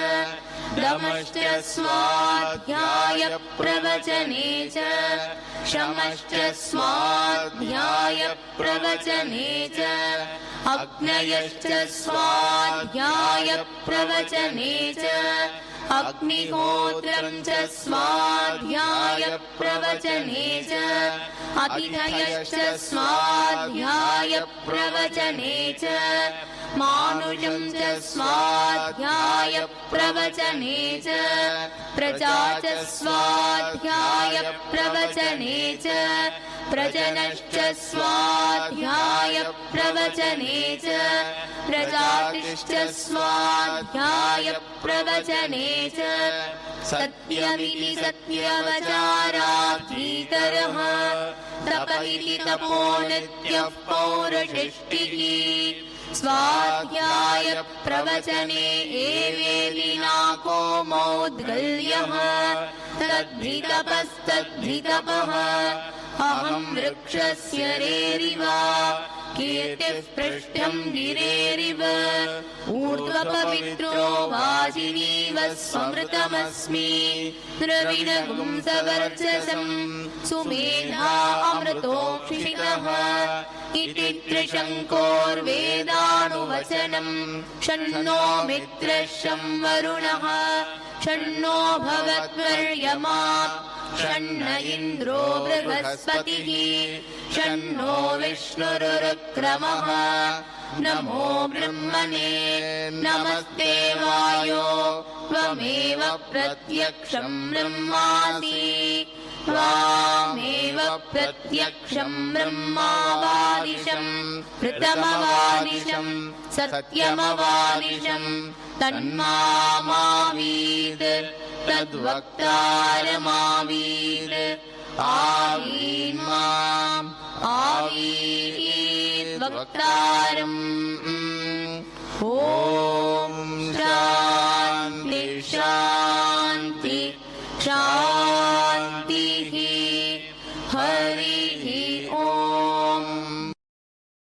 Damascha Swadhyaya Pravachane Cha Shamascha Swadhyaya Pravachane Cha Agnayascha Swadhyaya Pravachane Cha Agnihotram Cha Swadhyaya Pravachane Cha Atithayascha Swadhyaya Pravachane Cha Manujam Cha Swadhyaya Pravachane Cha Praja Cha Swadhyaya Pravachane Cha Prajanascha Swadhyaya Pravachane Cha Prajatishcha Swadhyaya Pravachane Cha Satyamiti Satyavacharathitaraha Tapahiti Tapo Nityah Paurashishtihi Swadhyaya Pravachane Evedinako Maudgalyaha Tadbhitapastadbhitapaha Aham Vrikshasya Reriva Kirtif Prishtham Gireriva Urdhva Pavitro Vajiniva Samritamasmi Dravinagum Savarchasam Sumedha Amrito Kshishikaha Iti Trishankor Vedanu Vachanam Shanno Mitrasham Varunaha Shanno Bhavatvaryama Shanna Indro Brihaspatihi Shanno Vishnurrukramaha Namo Brahmane Namaste Vayo Tvameva Pratyaksham Brahmasi Tvameva Pratyaksham Brahmavadisham Vritamavadisham Satyamavadisham Tanmamavid Tadvaktaramāvīr Āvīn Mām Āvīd Vaktāram.